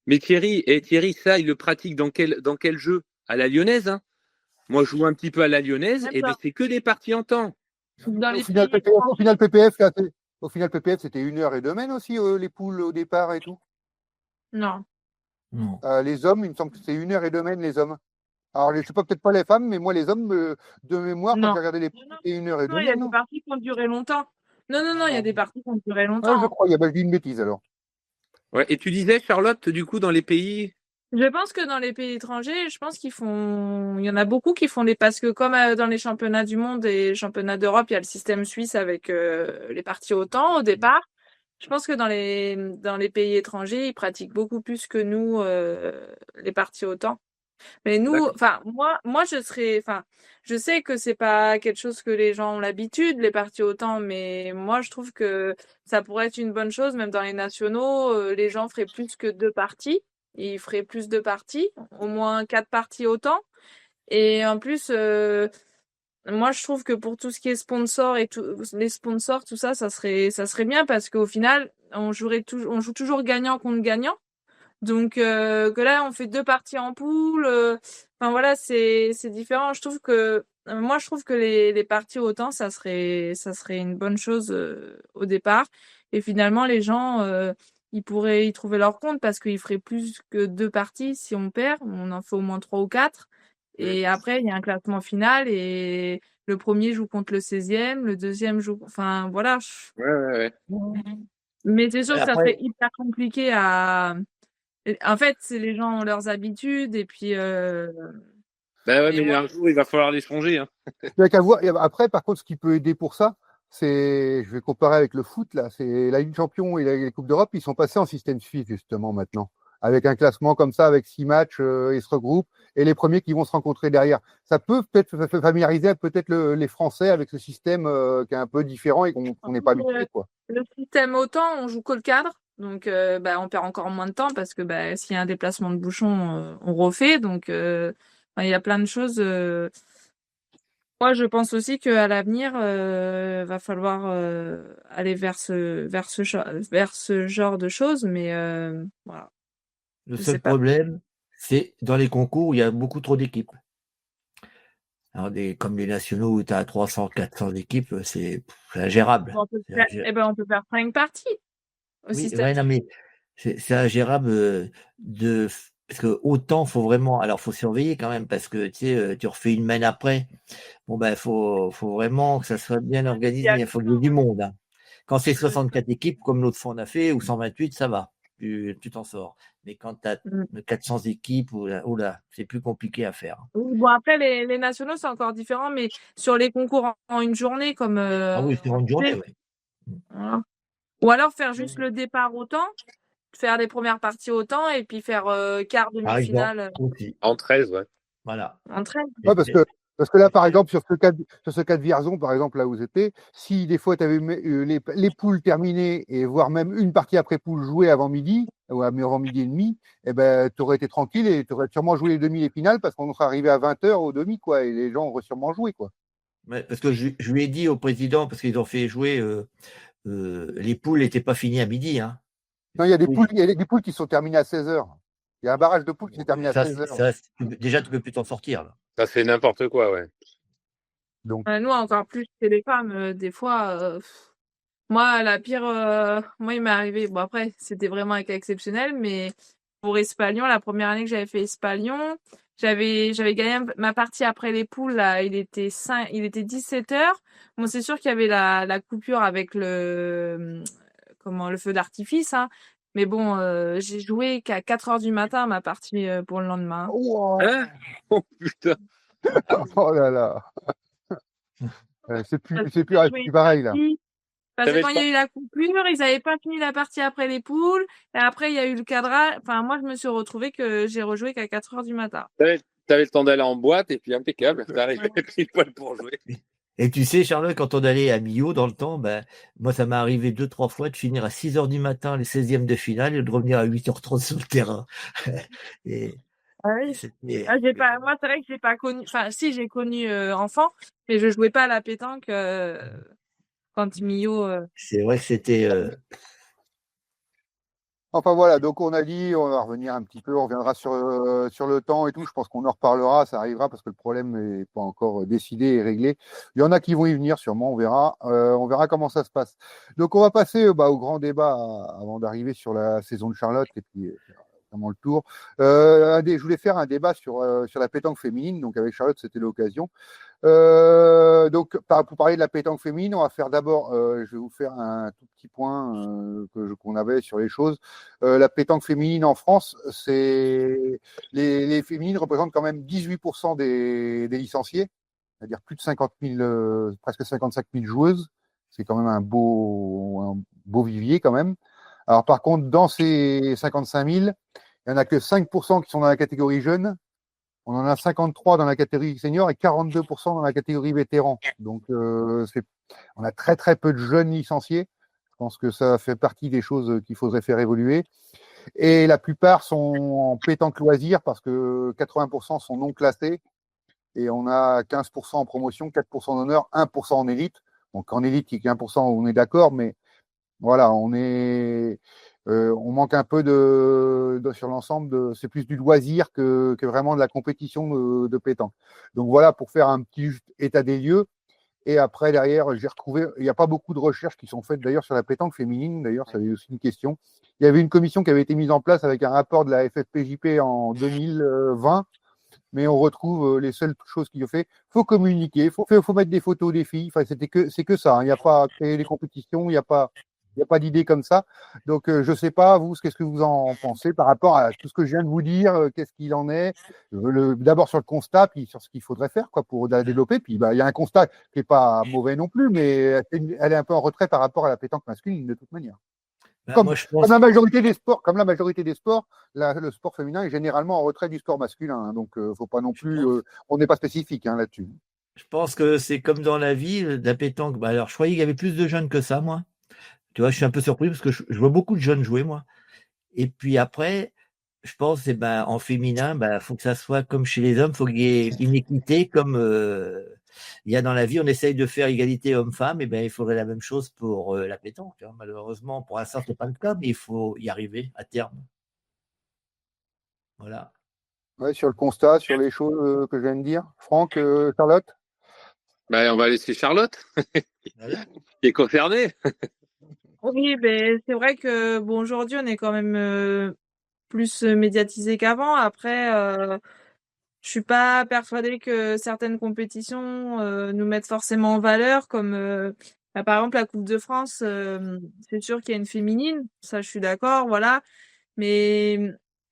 Mais Thierry, ça, il le pratique dans quel jeu? À la lyonnaise, hein. Moi, je joue un petit peu à la lyonnaise, et ben D'accord. c'est que des parties en temps. Dans Au les final, pays PPF, étrangers. au final, PPF, c'était 1h02 aussi, les poules au départ et tout. Non. Non. Les hommes, il me semble que c'est 1h02 les hommes. Alors, je sais pas, peut-être pas les femmes, mais moi, les hommes, de mémoire, quand Non. j'ai regardé les poules, Non, c'était 1h02, non, il y a des non? parties qui ont duré longtemps. Non, il y a des parties qui ont duré Ah, longtemps. je Hein. crois, je dis une bêtise alors. Ouais. Et tu disais, Charlotte, du coup, dans les pays. Je pense que dans les pays étrangers, je pense il y en a beaucoup qui font parce que comme dans les championnats du monde et les championnats d'Europe, il y a le système suisse avec les parties au temps au départ. Je pense que dans les pays étrangers, ils pratiquent beaucoup plus que nous les parties au temps. Mais nous, D'accord. enfin, je sais que c'est pas quelque chose que les gens ont l'habitude, les parties au temps, mais moi, je trouve que ça pourrait être une bonne chose, même dans les nationaux, les gens feraient plus que 2 parties. Ils feraient plus de parties, au moins 4 parties au temps. Et en plus, moi, je trouve que pour tout ce qui est sponsor et tout, les sponsors, tout ça, ça serait bien parce qu'au final, on joue toujours gagnant contre gagnant. Donc que là on fait 2 parties en poule, enfin voilà c'est différent. Moi je trouve que les parties au temps ça serait une bonne chose au départ et finalement les gens ils pourraient y trouver leur compte parce qu'ils feraient plus que 2 parties si on perd, on en fait au moins 3 ou 4 Mm. et après il y a un classement final et le premier joue contre le 16e, le deuxième joue enfin voilà. Ouais. Mais c'est sûr que ça serait Après, hyper compliqué à en fait, c'est les gens ont leurs habitudes et puis Ben ouais, et mais moi un jour, il va falloir les changer. Hein. Il y a qu'à voir. Et après, par contre, ce qui peut aider pour ça, je vais comparer avec le foot, là, c'est la Ligue des Champions et la Coupe d'Europe, ils sont passés en système suisse, justement, maintenant. Avec un classement comme ça, avec 6 matchs, ils se regroupent, et les premiers qui vont se rencontrer derrière. Ça peut peut-être familiariser peut-être les Français avec ce système qui est un peu différent et qu'on n'est pas habitué, quoi. le système autant, on joue que le cadre. Donc on perd encore moins de temps parce que s'il y a un déplacement de bouchon, on refait. Donc il y a plein de choses. Moi, je pense aussi qu'à l'avenir, va falloir aller vers ce genre de choses, mais voilà, le je seul sais pas. problème, c'est dans les concours où il y a beaucoup trop d'équipes. Alors, comme les nationaux où tu as 300, 400 équipes, c'est ingérable. On peut faire 5 parties au Oui, système. ouais, non, mais c'est ingérable parce que autant faut vraiment, alors faut surveiller quand même parce que tu sais, tu refais une main après. Bon ben faut vraiment que ça soit bien organisé. Il faut qu'il y ait du monde. Hein. Quand c'est 64 équipes comme l'autre fois on a fait ou 128, ça va, tu t'en sors. Mais quand tu as 400 équipes, oh là, c'est plus compliqué à faire. Bon, après, les nationaux, c'est encore différent, mais sur les concours en une journée, comme Ah oui, c'est on une journée, fait, oui. voilà. Ou alors faire juste le départ au temps, faire les premières parties au temps, et puis faire quart, Par exemple, demi-finale aussi. En 13, ouais. Voilà. en 13. Ouais, parce que Parce que là, par exemple, sur ce cas de Vierzon, par exemple, là où j'étais, si des fois tu avais les poules terminées et voire même une partie après poule jouée avant midi, ou avant midi et demi, eh ben, tu aurais été tranquille et tu aurais sûrement joué les demi et finales parce qu'on serait arrivé à 20h au demi, quoi, et les gens auraient sûrement joué, quoi. Ouais, parce que je lui ai dit au président, parce qu'ils ont fait jouer, les poules n'étaient pas finies à midi. Hein. Non, il y a des Oui. poules, il y a des poules qui sont terminées à 16h. Il y a un barrage de poules qui s'est terminé à Ça, 16h. déjà, tu peux plus t'en sortir. Là. Ça, c'est n'importe quoi, ouais. Donc, Nous, encore plus chez les femmes, des fois, moi, moi, il m'est arrivé, bon, après, c'était vraiment un cas exceptionnel, mais pour Espalion, la première année que j'avais fait Espalion, j'avais gagné ma partie après les poules, là, il était 17h. Bon, c'est sûr qu'il y avait la coupure avec le feu d'artifice, hein. Mais bon, j'ai joué qu'à 4h du matin ma partie pour le lendemain. oh, Hein? Oh putain. oh là là. C'est plus J'ai joué pareil, là. partie. Parce que T'avais quand le il y a temps, eu la coupure, ils n'avaient pas fini la partie après les poules. Et après, il y a eu le cadrage. Enfin, moi, je me suis retrouvée que j'ai rejoué qu'à 4h du matin. t'avais le temps d'aller en boîte et puis impeccable. T'arrivais pile poil pour jouer. Et tu sais, Charlotte, quand on allait à Millau dans le temps, ben, moi, ça m'est arrivé 2-3 fois de finir à 6h du matin les 16e de finale et de revenir à 8h30 sur le terrain. Et Ah oui. c'était. Moi, c'est vrai que j'ai pas connu. Enfin, si, j'ai connu enfant, mais je jouais pas à la pétanque quand Mio. C'est vrai que c'était. Enfin voilà, donc on a dit, on va revenir un petit peu, on reviendra sur le temps et tout. Je pense qu'on en reparlera, ça arrivera parce que le problème n'est pas encore décidé et réglé. Il y en a qui vont y venir sûrement, on verra. On verra comment ça se passe. Donc on va passer au grand débat avant d'arriver sur la saison de Charlotte et puis vraiment le tour. Je voulais faire un débat sur la pétanque féminine, donc avec Charlotte c'était l'occasion. Donc, pour parler de la pétanque féminine, on va faire d'abord, je vais vous faire un tout petit point qu'on avait sur les choses. La pétanque féminine en France, les féminines représentent quand même 18% des licenciés, c'est-à-dire plus de 50 000, presque 55 000 joueuses. C'est quand même un beau vivier quand même. Alors par contre, dans ces 55 000, il n'y en a que 5% qui sont dans la catégorie jeune. On en a 53 dans la catégorie senior et 42% dans la catégorie vétéran. Donc, on a très très peu de jeunes licenciés. Je pense que ça fait partie des choses qu'il faudrait faire évoluer. Et la plupart sont en pétanque loisir parce que 80% sont non classés. Et on a 15% en promotion, 4% d'honneur, 1% en élite. Donc en élite, il y a 1%, on est d'accord, mais voilà, on manque un peu sur l'ensemble. C'est plus du loisir que vraiment de la compétition de pétanque. Donc voilà, pour faire un petit état des lieux. Et après, derrière, j'ai retrouvé, il n'y a pas beaucoup de recherches qui sont faites d'ailleurs sur la pétanque féminine. D'ailleurs, ça avait aussi une question. Il y avait une commission qui avait été mise en place avec un rapport de la FFPJP en 2020. Mais on retrouve les seules choses qu'il fait. Faut communiquer, faut mettre des photos des filles. Enfin, c'est que ça. Il n'y a pas à créer des compétitions, il n'y a pas d'idée comme ça. Donc, je sais pas, vous, qu'est-ce que vous en pensez par rapport à tout ce que je viens de vous dire, qu'est-ce qu'il en est d'abord sur le constat, puis sur ce qu'il faudrait faire quoi, pour la développer. Puis, il y a un constat qui n'est pas mauvais non plus, mais elle est un peu en retrait par rapport à la pétanque masculine de toute manière. Comme la majorité des sports, le sport féminin est généralement en retrait du sport masculin. Hein, donc, faut pas non plus. On n'est pas spécifique là-dessus. Je pense que c'est comme dans la vie, la pétanque. Alors, je croyais qu'il y avait plus de jeunes que ça, moi. Tu vois, je suis un peu surpris parce que je vois beaucoup de jeunes jouer, moi. Et puis après, je pense, en féminin, faut que ça soit comme chez les hommes, faut qu'il y ait une équité comme il y a dans la vie. On essaye de faire égalité homme-femme, et il faudrait la même chose pour la pétanque. Hein. Malheureusement, pour l'instant, c'est pas le cas, mais il faut y arriver à terme. Voilà. Ouais, sur le constat, sur les choses que je viens de dire. Franck, Charlotte? On va laisser Charlotte, Voilà. qui est concernée. Oui, c'est vrai que bon, aujourd'hui, on est quand même plus médiatisé qu'avant. Après, je suis pas persuadée que certaines compétitions nous mettent forcément en valeur, comme par exemple la Coupe de France. C'est sûr qu'il y a une féminine, ça je suis d'accord, voilà. Mais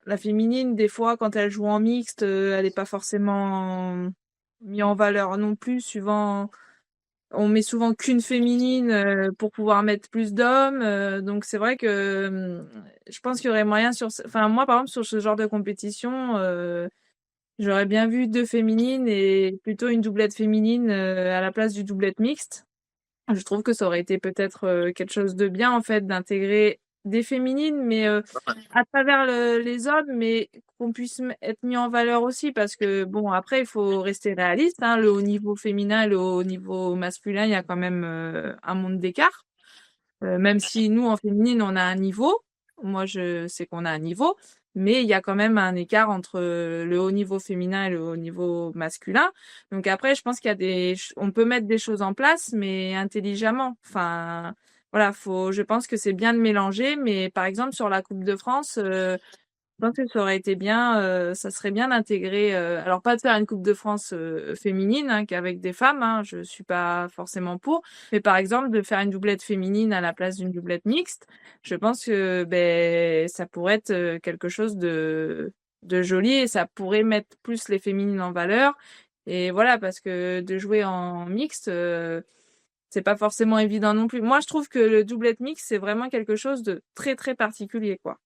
la féminine, des fois, quand elle joue en mixte, elle est pas forcément mise en valeur non plus, suivant. On met souvent qu'une féminine pour pouvoir mettre plus d'hommes. Donc c'est vrai que je pense qu'il y aurait moyen enfin moi par exemple sur ce genre de compétition, J'aurais bien vu 2 féminines et plutôt une doublette féminine à la place du doublette mixte. Je trouve que ça aurait été peut-être quelque chose de bien en fait d'intégrer des féminines, mais à travers les hommes, mais qu'on puisse être mis en valeur aussi, parce que bon, après il faut rester réaliste, hein, le haut niveau féminin et le haut niveau masculin, il y a quand même un monde d'écart. Même si nous en féminine on a un niveau, moi je sais qu'on a un niveau, mais il y a quand même un écart entre le haut niveau féminin et le haut niveau masculin. Donc après, je pense qu'il y a on peut mettre des choses en place, mais intelligemment. Enfin, voilà, je pense que c'est bien de mélanger, mais par exemple sur la Coupe de France, je pense que ça aurait été bien, ça serait bien d'intégrer, alors pas de faire une Coupe de France féminine, hein, qu'avec des femmes, hein, je suis pas forcément pour, mais par exemple de faire une doublette féminine à la place d'une doublette mixte, je pense que ça pourrait être quelque chose de joli et ça pourrait mettre plus les féminines en valeur. Et voilà, parce que de jouer en mixte, c'est pas forcément évident non plus. Moi, je trouve que le doublette mixte, c'est vraiment quelque chose de très très particulier, quoi.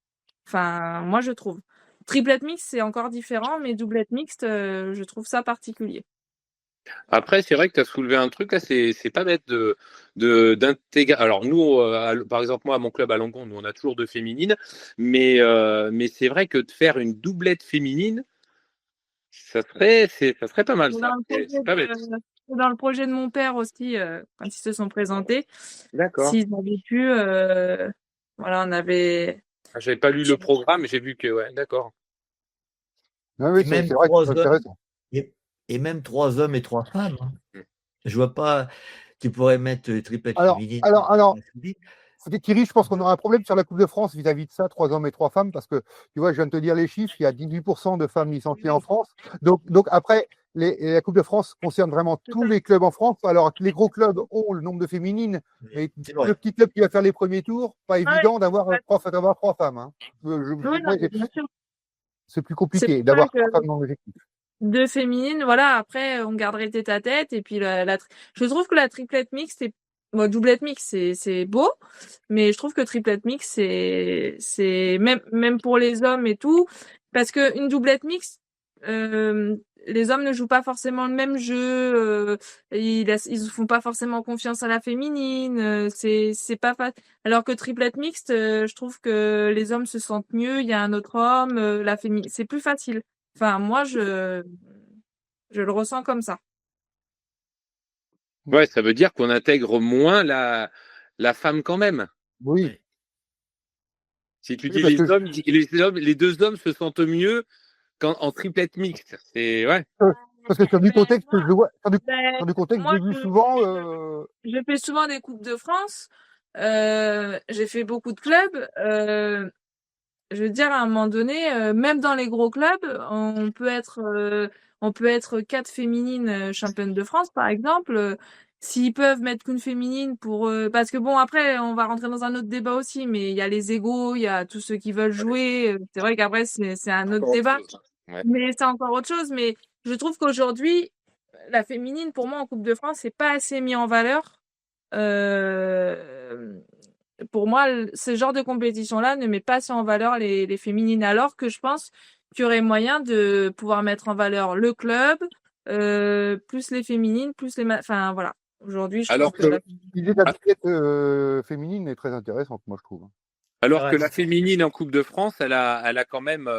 Enfin, moi, je trouve. Triplette mixte, c'est encore différent, mais doublette mixte, je trouve ça particulier. Après, c'est vrai que tu as soulevé un truc là, c'est pas bête d'intégrer. Alors nous, par exemple moi à mon club à Langon, nous on a toujours 2 féminines, mais c'est vrai que de faire une doublette féminine, ça serait pas mal ça. C'est pas bête. Dans le projet de mon père aussi, quand ils se sont présentés, D'accord. s'ils avaient pu, voilà, on avait. J'avais pas lu le programme, mais j'ai vu que ouais, d'accord. Ah oui, Et même c'est vrai que 3 c'est hommes, intéressant. et même 3 hommes et 3 femmes, hein. Mm. Je vois pas, tu pourrais mettre triplette Alors, féminine, alors, masculine. Thierry, je pense qu'on aura un problème sur la Coupe de France vis-à-vis de ça, 3 hommes et 3 femmes, parce que tu vois, je viens de te dire les chiffres, il y a 18% de femmes licenciées en France. Donc après, la Coupe de France concerne vraiment tous les clubs en France. Alors les gros clubs ont le nombre de féminines, mais C'est le vrai. petit club qui va faire les premiers tours, pas évident d'avoir 3 femmes. Hein. Oui, non, bien sûr. C'est plus C'est compliqué pour d'avoir ça que 3 femmes dans l'effectif. 2 féminines, voilà, après, on garderait tête à tête, et puis je trouve que la triplette mixte bon, doublette mixte, c'est beau, mais je trouve que triplette mixte, c'est même pour les hommes et tout, parce que une doublette mixte, les hommes ne jouent pas forcément le même jeu, ils font pas forcément confiance à la féminine, c'est pas facile. Alors que triplette mixte, je trouve que les hommes se sentent mieux, il y a un autre homme, c'est plus facile. Enfin, moi, je le ressens comme ça. Ouais, ça veut dire qu'on intègre moins la femme quand même. Oui. Ouais. Si tu Oui, dis parce que les 2 hommes se sentent mieux en triplette mixte, c'est ouais. Parce que sur du contexte, je vois, Ben, sur du contexte, moi, j'ai vu souvent. je fais souvent des Coupes de France. J'ai fait beaucoup de clubs. Je veux dire, à un moment donné, même dans les gros clubs, on peut être 4 féminines championnes de France, par exemple. S'ils peuvent mettre qu'une féminine parce que bon, après, on va rentrer dans un autre débat aussi, mais il y a les égos, il y a tous ceux qui veulent jouer. C'est vrai qu'après, c'est un autre débat. Ouais. Mais c'est encore autre chose. Mais je trouve qu'aujourd'hui, la féminine, pour moi, en Coupe de France, c'est pas assez mis en valeur. Pour moi, ce genre de compétition-là ne met pas assez en valeur les féminines, alors que je pense qu'il y aurait moyen de pouvoir mettre en valeur le club, plus les féminines, plus enfin, voilà. Aujourd'hui, je Alors trouve que L'idée de la doublette féminine est très intéressante, moi, je trouve. Alors que la féminine en Coupe de France, elle a quand même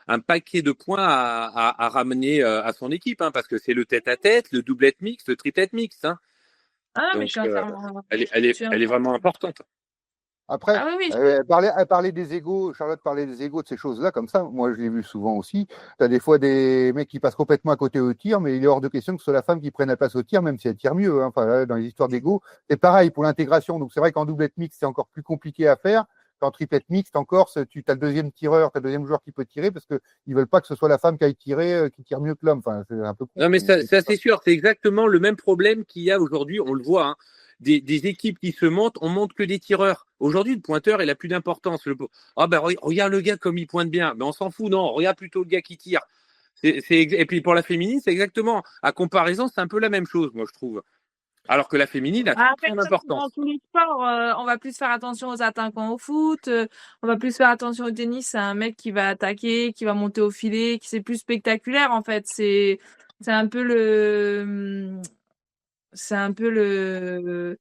un paquet de points à ramener à son équipe, hein, parce que c'est le tête-à-tête, le doublette mixte, le triplette mixte. Hein. Ah, mais Donc, je suis entièrement. elle est vraiment importante. Après, Ah oui, elle parlait des égos, Charlotte parlait des égos, de ces choses-là, comme ça. Moi, je l'ai vu souvent aussi. Tu as des fois des mecs qui passent complètement à côté au tir, mais il est hors de question que ce soit la femme qui prenne la place au tir, même si elle tire mieux. Hein. Enfin, là, dans les histoires d'égos, c'est pareil pour l'intégration. Donc, c'est vrai qu'en doublette mixte, c'est encore plus compliqué à faire. Qu'en triplette mixte, encore, tu as le deuxième tireur, tu as le deuxième joueur qui peut tirer, parce qu'ils veulent pas que ce soit la femme qui aille tirer, qui tire mieux que l'homme. Enfin, c'est un peu con. Non, mais ça c'est sûr, c'est exactement le même problème qu'il y a aujourd'hui. On le voit, hein. Des équipes qui se montent, on monte que des tireurs. Aujourd'hui, le pointeur, il a plus d'importance. Regarde le gars comme il pointe bien. Mais on s'en fout, non. Regarde plutôt le gars qui tire. Et puis pour la féminine, c'est exactement. À comparaison, c'est un peu la même chose, moi, je trouve. Alors que la féminine a Après, très comme d'importance. dans tous les sports, on va plus faire attention aux attaquants au foot, on va plus faire attention au tennis. C'est un mec qui va attaquer, qui va monter au filet, qui c'est plus spectaculaire en fait. C'est un peu c'est un peu le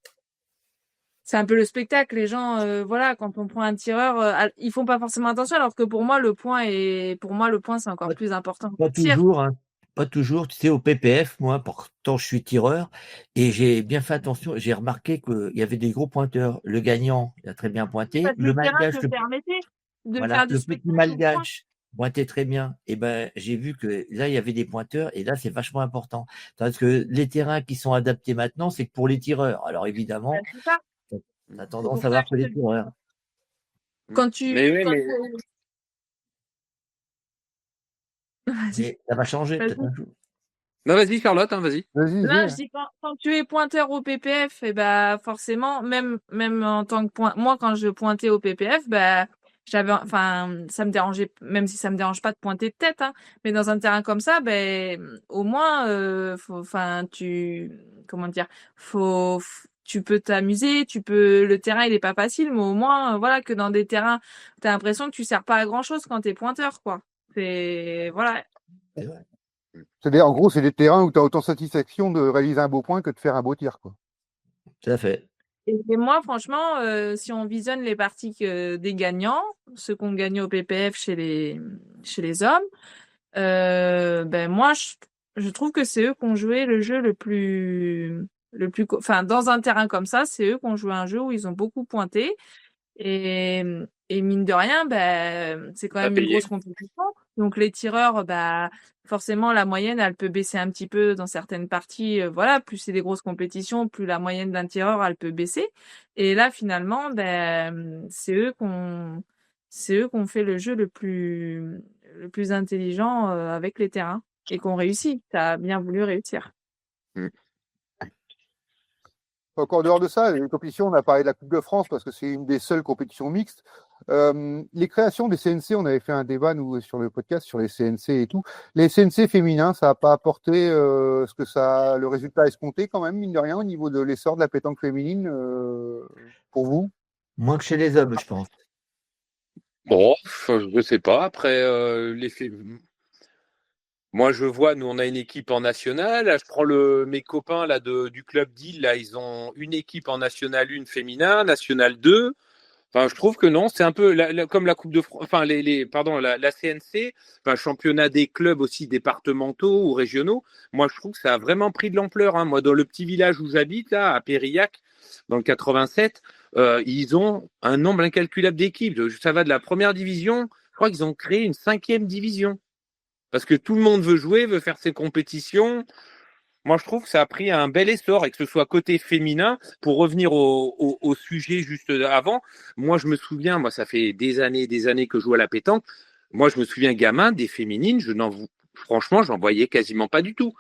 c'est un peu le spectacle. Les gens, voilà, quand on prend un tireur, ils font pas forcément attention, alors que pour moi le point c'est encore Pas plus important que pas le tir. toujours, hein, pas toujours. Tu sais, au PPF, moi, pourtant, je suis tireur et j'ai bien fait attention. J'ai remarqué qu'il y avait des gros pointeurs. Le gagnant, il a très bien pointé. Parce que Le le terrain malgache, te permettait de voilà, faire du le petit spectacle au point. malgache pointait très bien. Et ben, j'ai vu que là, il y avait des pointeurs et là, c'est vachement important. Tandis que les terrains qui sont adaptés maintenant, c'est que pour les tireurs. Alors, évidemment, C'est ça. on a C'est tendance pour à ça voir que que je te les le dis. tireurs. Quand Mais tu oui, quand mais vas-y, Mais ça va changer peut-être vas-y. un jour. non, vas-y Charlotte, hein, vas-y. Vas-y, Là, dis. je dis quand tu es pointeur au PPF, et ben forcément, même en tant que moi quand je pointais au PPF, bah ça me dérangeait, même si ça me dérange pas de pointer de tête, hein, mais dans un terrain comme ça, ben au moins, comment dire, tu peux t'amuser, le terrain il est pas facile, mais au moins, voilà, que dans des terrains, t'as l'impression que tu sers pas à grand chose quand t'es pointeur, quoi. C'est voilà. Et ouais, C'est-à-dire, en gros, c'est des terrains où tu as autant satisfaction de réaliser un beau point que de faire un beau tir, quoi. tout à fait. Et moi, franchement, si on visionne les parties des gagnants, ceux qui ont gagné au PPF chez les hommes, ben moi, je trouve que c'est eux qui ont joué le jeu enfin, dans un terrain comme ça, c'est eux qui ont joué un jeu où ils ont beaucoup pointé. Et, et mine de rien, ben, c'est quand T'as même une payé. grosse compétition. Donc les tireurs, bah, forcément, la moyenne, elle peut baisser un petit peu dans certaines parties. Voilà, plus c'est des grosses compétitions, plus la moyenne d'un tireur, elle peut baisser. Et là, finalement, ben, c'est eux qui ont fait le jeu le plus intelligent avec les terrains et qui ont réussi. T'as bien voulu réussir. Mm. Encore dehors de ça, les compétitions, on a parlé de la Coupe de France parce que c'est une des seules compétitions mixtes. Les créations des CNC, on avait fait un débat, nous, sur le podcast, sur les CNC et tout. Les CNC féminins, ça n'a pas apporté le résultat escompté quand même, mine de rien, au niveau de l'essor de la pétanque féminine, pour vous? Moins que chez les hommes, je pense. Bon, je sais pas. Après, moi, je vois, nous, on a une équipe en nationale. Là, je prends mes copains là du club d'Île. Là, ils ont une équipe en nationale 1 féminin, nationale 2. Enfin, je trouve que non, c'est un peu comme la Coupe de France, enfin pardon, la CNC, enfin championnat des clubs aussi départementaux ou régionaux. Moi, je trouve que ça a vraiment pris de l'ampleur, hein. Moi, dans le petit village où j'habite, là, à Périllac, dans le 87, ils ont un nombre incalculable d'équipes. Ça va de la première division. Je crois qu'ils ont créé une 5e division parce que tout le monde veut jouer, veut faire ses compétitions. Moi, je trouve que ça a pris un bel essor et que ce soit côté féminin. Pour revenir au sujet juste avant, moi, je me souviens, moi, ça fait des années que je joue à la pétanque. Moi, je me souviens, gamin, des féminines, franchement, j'en voyais quasiment pas du tout.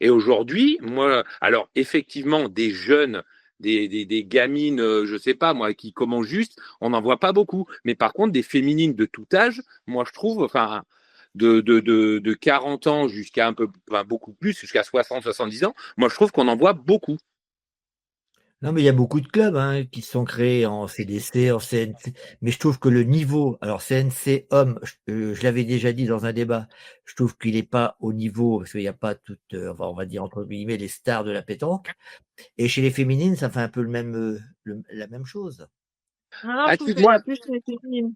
Et aujourd'hui, moi, alors, effectivement, des jeunes, des gamines, je sais pas, moi, qui commencent juste, on n'en voit pas beaucoup. Mais par contre, des féminines de tout âge, moi, je trouve, enfin, de 40 ans jusqu'à un peu, enfin, beaucoup plus, jusqu'à 60, 70 ans, moi je trouve qu'on en voit beaucoup. Non, mais il y a beaucoup de clubs hein, qui sont créés en CDC, en CNC. Mais je trouve que le niveau, alors CNC homme, je l'avais déjà dit dans un débat, je trouve qu'il n'est pas au niveau, parce qu'il n'y a pas toutes, on va dire entre guillemets, les stars de la pétanque. Et chez les féminines, ça fait un peu la même chose. Alors, je Ah, trouve qu'il y a plus les féminines.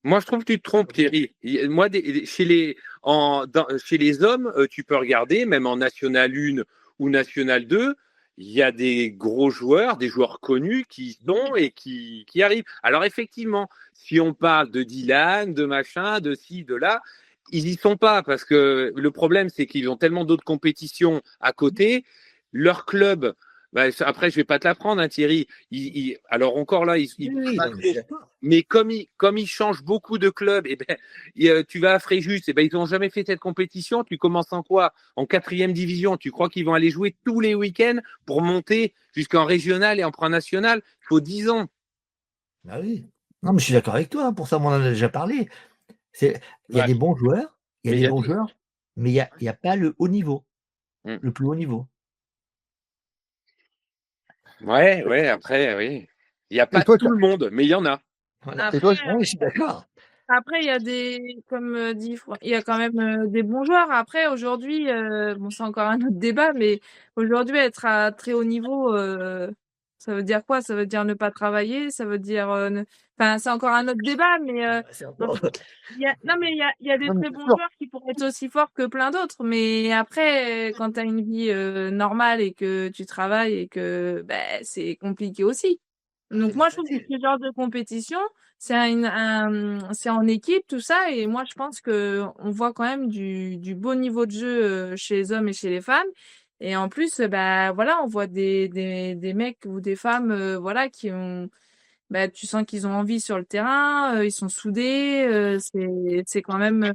Moi, je trouve que tu te trompes, Thierry. Moi, chez les hommes, tu peux regarder, même en National 1 ou National 2, il y a des gros joueurs, des joueurs connus qui sont et qui arrivent. Alors, effectivement, si on parle de Dylan, de machin, de ci, de là, ils y sont pas parce que le problème, c'est qu'ils ont tellement d'autres compétitions à côté. Leur club, bah, après, je vais pas te l'apprendre, hein, Thierry. Alors encore là, Oui, non, mais je suis d'accord. mais comme ils changent beaucoup de clubs, et ben, tu vas à Fréjus, et ben ils n'ont jamais fait cette compétition. Tu commences en quoi? En 4e division. Tu crois qu'ils vont aller jouer tous les week-ends pour monter jusqu'en régional et en pro national? Il faut 10 ans. Ah oui. Non, mais je suis d'accord avec toi. Pour ça, on en a déjà parlé. Il y a Ouais. des bons joueurs, Mais mais il y a pas le haut niveau, Mm. le plus haut niveau. Ouais, après, oui. Il n'y a pas Et toi, tout le monde, mais il y en a. Voilà. et toi, Après, Oui, je suis d'accord. Après, il y a des, comme dit, il y a quand même des bons joueurs. Après, aujourd'hui, bon, c'est encore un autre débat, mais aujourd'hui, être à très haut niveau, ça veut dire quoi? Ça veut dire ne pas travailler, ça veut dire, enfin, c'est encore un autre débat, mais C'est en encore... fait, non, mais il y a des non, mais très c'est bons sûr. joueurs qui pourraient être aussi forts que plein d'autres. Mais après, quand tu as une vie normale et que tu travailles et que ben, c'est compliqué aussi. Donc C'est moi, pas je trouve que facile. ce genre de compétition, c'est en équipe, tout ça. Et moi, je pense que on voit quand même du beau niveau de jeu chez les hommes et chez les femmes. Et en plus, bah voilà, on voit des mecs ou des femmes, voilà, qui ont, bah, tu sens qu'ils ont envie sur le terrain, ils sont soudés. C'est quand même,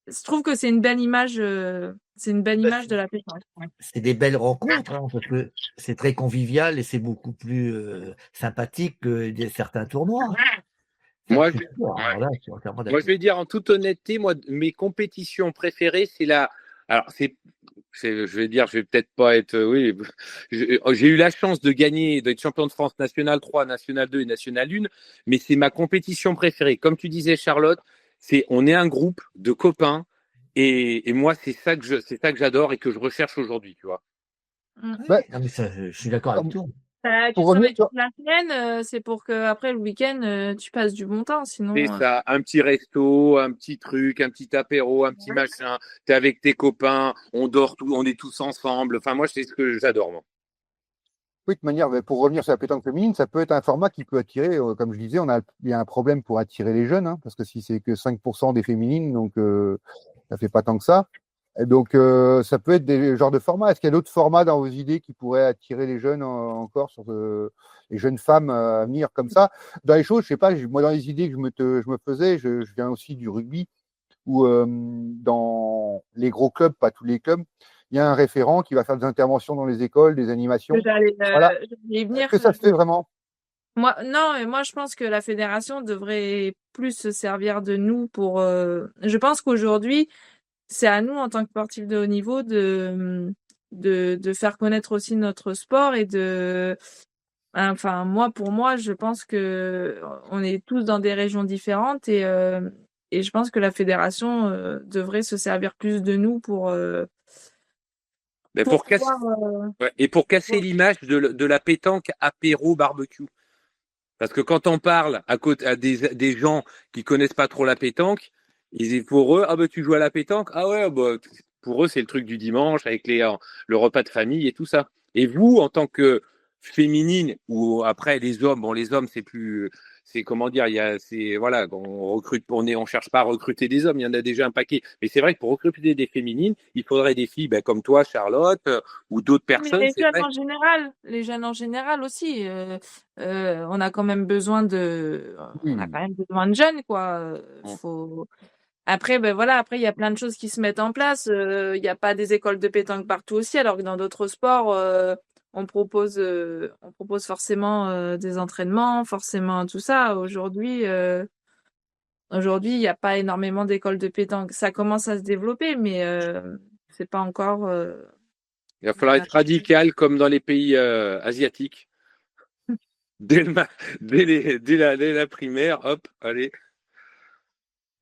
je trouve que c'est une belle Bah, image de la pétanque. c'est des belles rencontres, hein, parce que c'est très convivial et c'est beaucoup plus sympathique que certains tournois. Ça, je Moi, suis d'accord. Alors là, je suis entièrement Moi, je d'accord. vais dire en toute honnêteté, moi, mes compétitions préférées, c'est la. Alors, je vais dire, je vais peut-être pas être. Oui, j'ai eu la chance de gagner, d'être champion de France National 3, National 2 et National 1, mais c'est ma compétition préférée. Comme tu disais, Charlotte, on est un groupe de copains et moi, c'est ça que j'adore et que je recherche aujourd'hui, tu vois. Mm. Oui, Bah, non, mais ça, je suis d'accord avec toi. Tu pour revenir travailles toute sur, la semaine, c'est pour que après le week-end, tu passes du bon temps. C'est Sinon, ça, un petit resto, un petit truc, un petit apéro, un petit machin. T'es avec tes copains, on dort on est tous ensemble. Enfin, moi, c'est ce que j'adore, moi. oui, de toute manière, pour revenir sur la pétanque féminine, ça peut être un format qui peut attirer, comme je disais, il y a un problème pour attirer les jeunes, hein, parce que si c'est que 5% des féminines, donc ça fait pas tant que ça. Et donc, ça peut être des genres de formats. Est-ce qu'il y a d'autres formats dans vos idées qui pourraient attirer les jeunes encore, sur les jeunes femmes à venir comme ça? Dans les choses, je sais pas, moi, dans les idées que je me faisais, je viens aussi du rugby, où dans les gros clubs, pas tous les clubs, il y a un référent qui va faire des interventions dans les écoles, des animations. Voilà. j'allais y Est-ce venir. que ça se fait vraiment? Moi, non, et moi, je pense que la fédération devrait plus se servir de nous pour. Je pense qu'aujourd'hui, c'est à nous, en tant que sportifs de haut niveau, de faire connaître aussi notre sport et de. Enfin, moi, pour moi, je pense que on est tous dans des régions différentes et je pense que la fédération devrait se servir plus de nous Mais pour pour casser, pouvoir. ouais, et pour casser l'image de la pétanque apéro barbecue. Parce que quand on parle à côté à des gens qui connaissent pas trop la pétanque, pour eux, ah bah tu joues à la pétanque, ah ouais, bah, pour eux c'est le truc du dimanche avec le repas de famille et tout ça. Et vous, en tant que féminine ou après les hommes, bon les hommes c'est comment dire, c'est voilà, on cherche pas à recruter des hommes, il y en a déjà un paquet. Mais c'est vrai que pour recruter des féminines, il faudrait des filles ben, comme toi, Charlotte, ou d'autres Mais personnes. C'est vrai. les jeunes en général aussi, on a quand même besoin on a Oui. quand même besoin de jeunes, quoi. Faut. Après, ben voilà, après il y a plein de choses qui se mettent en place. Il n'y a pas des écoles de pétanque partout aussi, alors que dans d'autres sports, on propose forcément des entraînements, forcément tout ça. Aujourd'hui, il n'y a pas énormément d'écoles de pétanque. Ça commence à se développer, mais c'est pas encore. Il va falloir être radical comme dans les pays asiatiques. Dès, le ma- dès la primaire, hop, allez.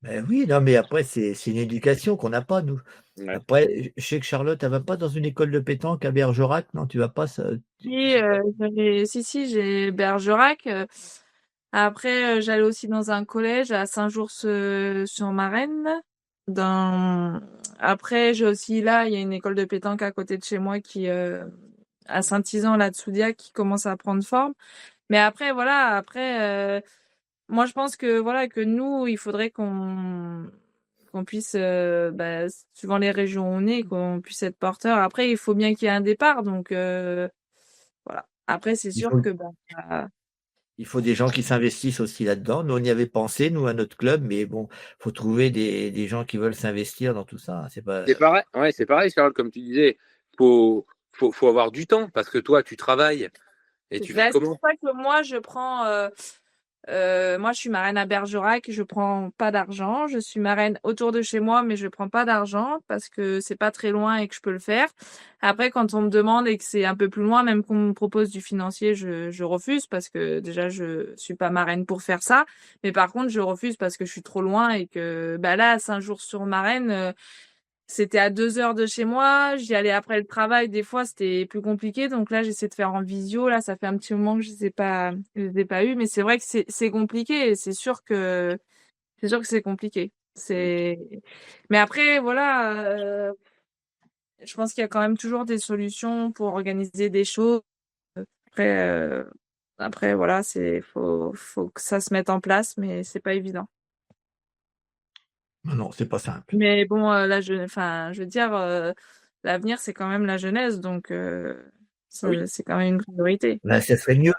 Ben oui, non, mais après, c'est une éducation qu'on n'a pas, nous. Ouais. Après, je sais que Charlotte, elle va pas dans une école de pétanque à Bergerac, non, tu vas pas, ça. Si, j'ai Bergerac. Après, j'allais aussi dans un collège à Saint-Jour-sur-Marne. Après, j'ai aussi là, il y a une école de pétanque à côté de chez moi à Saint-Izan, là de Soudiac, qui commence à prendre forme. Mais après, voilà, moi je pense que voilà que nous, il faudrait qu'on puisse, bah, suivant les régions où on est, qu'on puisse être porteur. Après, il faut bien qu'il y ait un départ, donc voilà. Après, c'est Il sûr faut, que il faut des gens qui s'investissent aussi là-dedans. Nous, on y avait pensé, nous, à notre club, mais bon, faut trouver des gens qui veulent s'investir dans tout ça. C'est pas. C'est pareil, ouais, c'est pareil, Charles, comme tu disais. Faut avoir du temps parce que toi, tu travailles et tu fais c'est pour comment? ça que moi, Moi, je suis marraine à Bergerac, je prends pas d'argent. Je suis marraine autour de chez moi, mais je prends pas d'argent parce que c'est pas très loin et que je peux le faire. Après, quand on me demande et que c'est un peu plus loin, même qu'on me propose du financier, je refuse parce que déjà, je suis pas marraine pour faire ça. Mais par contre, je refuse parce que je suis trop loin et que, bah là, 5 jours sur Marraine, c'était à 2 heures de chez moi. J'y allais après le travail. Des fois, c'était plus compliqué. Donc là, j'essaie de faire en visio. Là, ça fait un petit moment que je les ai pas eu. Mais c'est vrai que c'est compliqué. Et c'est sûr que c'est compliqué. Mais après, voilà, je pense qu'il y a quand même toujours des solutions pour organiser des choses. Après, après, voilà, faut que ça se mette en place, mais c'est pas évident. Non, c'est pas simple. Mais bon, enfin, je veux dire, l'avenir, c'est quand même la jeunesse, donc Oui. c'est quand même une priorité. Là, ça serait mieux,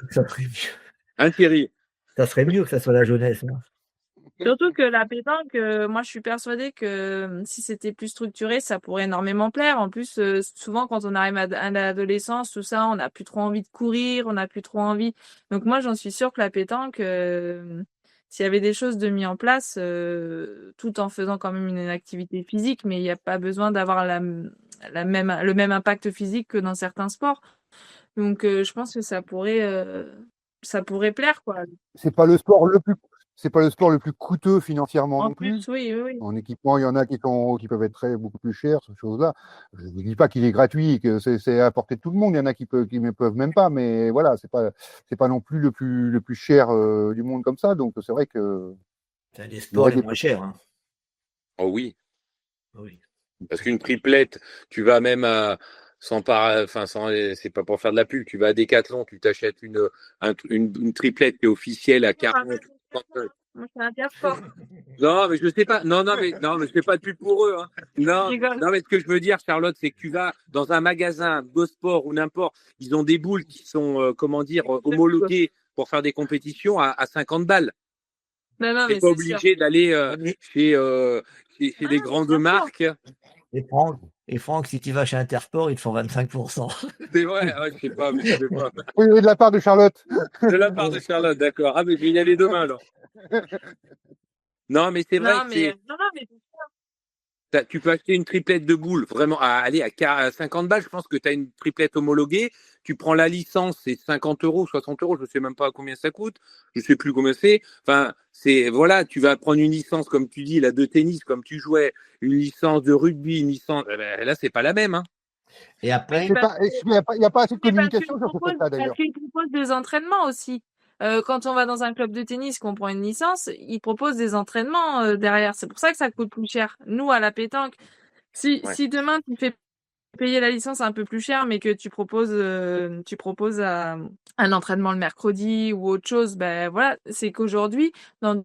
Hein, Thierry? ça serait mieux que ça soit la jeunesse. Hein. Surtout que la pétanque, moi, je suis persuadée que si c'était plus structuré, ça pourrait énormément plaire. En plus, souvent, quand on arrive à l'adolescence, tout ça, on n'a plus trop envie de courir, on n'a plus trop envie. Donc moi, j'en suis sûre que la pétanque, s'il y avait des choses de mis en place, tout en faisant quand même une activité physique, mais il n'y a pas besoin d'avoir le même impact physique que dans certains sports. Donc, je pense que ça pourrait plaire, quoi. C'est pas le sport le plus, c'est pas le sport le plus coûteux financièrement En non plus. plus, oui, oui, oui. En équipement, il y en a qui peuvent être beaucoup plus chers, ces choses-là. Je ne dis pas qu'il est gratuit, que c'est à la portée de tout le monde. Il y en a qui ne peuvent même pas, mais voilà, c'est pas non plus le plus cher du monde comme ça. Donc c'est vrai que C'est un des il y sports aurait les moins chers. Hein. Oh oui. Oui. Parce qu'une triplette, tu vas même à, c'est pas pour faire de la pub, tu vas à Decathlon, tu t'achètes une triplette qui est officielle à 40. Moi, c'est Intersport. Non, mais je sais pas. Non, mais je fais pas de pub pour eux. Hein. Je Non, rigole. non, mais ce que je veux dire, Charlotte, c'est que tu vas dans un magasin, Go-Sport ou n'importe, ils ont des boules qui sont, homologuées pour faire des compétitions à 50 balles. Non, non, T'es mais pas c'est sûr. obligé d'aller chez des grandes bien sûr. marques. Et Franck, si tu vas chez Intersport, ils te font 25%. C'est vrai, ouais, je sais pas, mais je sais pas. Oui, de la part de Charlotte. De la part de Charlotte, d'accord. Ah, mais je vais y aller demain, alors. Non, mais c'est vrai Non, que mais, non, non, mais tu peux acheter une triplette de boules, vraiment, à 50 balles. Je pense que tu as une triplette homologuée. Tu prends la licence, c'est 50 euros, 60 euros. Je ne sais même pas combien ça coûte. Je ne sais plus combien c'est. Enfin, voilà, tu vas prendre une licence, comme tu dis, là, de tennis, comme tu jouais, une licence de rugby, une licence. Là, c'est pas la même, hein. Et après, Il n'y a pas assez de communication sur ce fait-là, d'ailleurs. parce qu'ils proposent des entraînements aussi. Quand on va dans un club de tennis, qu'on prend une licence, ils proposent des entraînements derrière. C'est pour ça que ça coûte plus cher. Nous, à la pétanque, si demain tu fais payer la licence un peu plus cher, mais que tu proposes un entraînement le mercredi ou autre chose, ben voilà, c'est qu'aujourd'hui, dans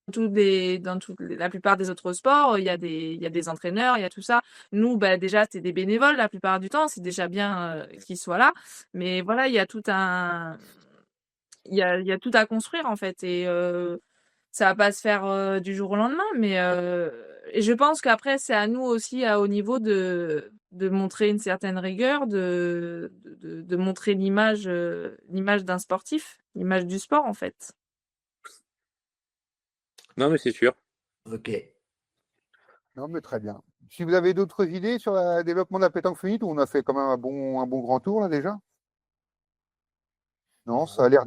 la plupart des autres sports, il y a des entraîneurs, il y a tout ça. Nous, bah, déjà, c'est des bénévoles la plupart du temps. C'est déjà bien qu'ils soient là. Mais voilà, il y a tout à construire, en fait. Et ça va pas se faire du jour au lendemain. Mais et je pense qu'après, c'est à nous aussi, à haut niveau, de montrer une certaine rigueur, de montrer l'image d'un sportif, l'image du sport, en fait. Non, mais c'est sûr. ok. Non, mais très bien. Si vous avez d'autres idées sur le développement de la pétanque féminine, on a fait quand même un bon grand tour là déjà. Non, ça a l'air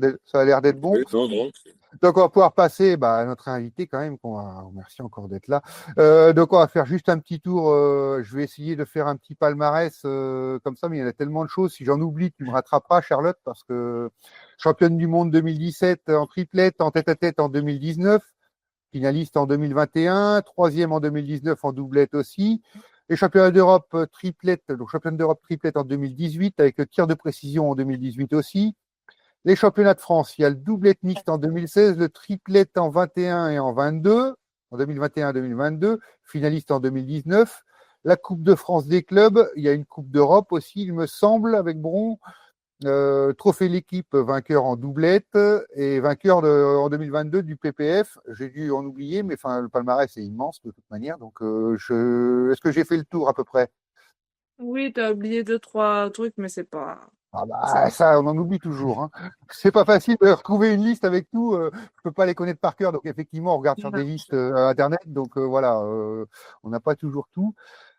d'être bon. Non. Donc on va pouvoir passer à notre invité quand même, qu'on va remercier encore d'être là. Donc on va faire juste un petit tour. Je vais essayer de faire un petit palmarès comme ça, mais il y en a tellement de choses. Si j'en oublie, tu me rattraperas, Charlotte, parce que championne du monde 2017 en triplette, en tête-à-tête en 2019. Finaliste en 2021, troisième en 2019 en doublette aussi. Les championnats d'Europe triplette, donc championne d'Europe triplette en 2018 avec le tir de précision en 2018 aussi. Les championnats de France, il y a le doublette mixte en 2016, le triplette en 21 et en 22, en 2021-2022, finaliste en 2019. La Coupe de France des clubs, il y a une Coupe d'Europe aussi, il me semble, avec Bron. Trophée l'équipe, vainqueur en doublette et vainqueur en 2022 du PPF. J'ai dû en oublier, mais enfin le palmarès est immense de toute manière. Donc, est-ce que j'ai fait le tour à peu près? Oui, t'as oublié 2, 3 trucs, mais c'est pas. Ah bah, ça, on en oublie toujours. Hein. C'est pas facile de retrouver une liste avec tout. Je peux pas les connaître par cœur. Donc, effectivement, on regarde sur des listes Internet. Donc, voilà, on n'a pas toujours tout.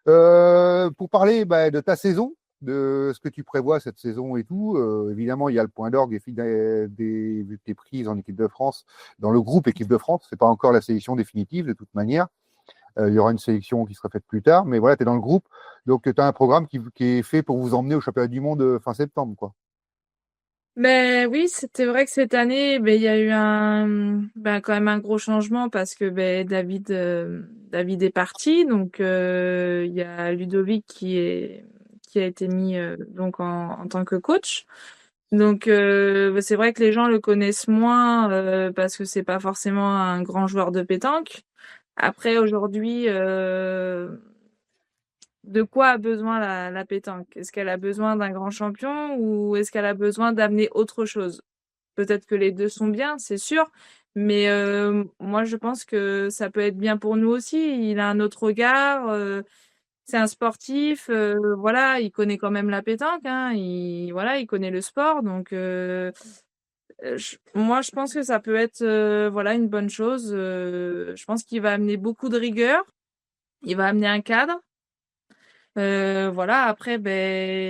Pour parler de ta saison, de ce que tu prévois cette saison et tout, évidemment, il y a le point d'orgue des tes prises en équipe de France, dans le groupe équipe de France. C'est pas encore la sélection définitive, de toute manière. Il y aura une sélection qui sera faite plus tard. Mais voilà, tu es dans le groupe. Donc, tu as un programme qui est fait pour vous emmener au championnat du monde fin septembre, quoi. Ben oui, c'était vrai que cette année, ben il y a eu quand même un gros changement parce que David est parti, donc il y a Ludovic qui a été mis donc en tant que coach. Donc c'est vrai que les gens le connaissent moins parce que c'est pas forcément un grand joueur de pétanque. Après aujourd'hui, de quoi a besoin la pétanque? Est-ce qu'elle a besoin d'un grand champion ou est-ce qu'elle a besoin d'amener autre chose? Peut-être que les deux sont bien, c'est sûr, mais moi je pense que ça peut être bien pour nous aussi. Il a un autre regard, c'est un sportif, voilà, il connaît quand même la pétanque, hein, il connaît le sport, donc moi je pense que ça peut être voilà une bonne chose. Je pense qu'il va amener beaucoup de rigueur, il va amener un cadre. Voilà, après,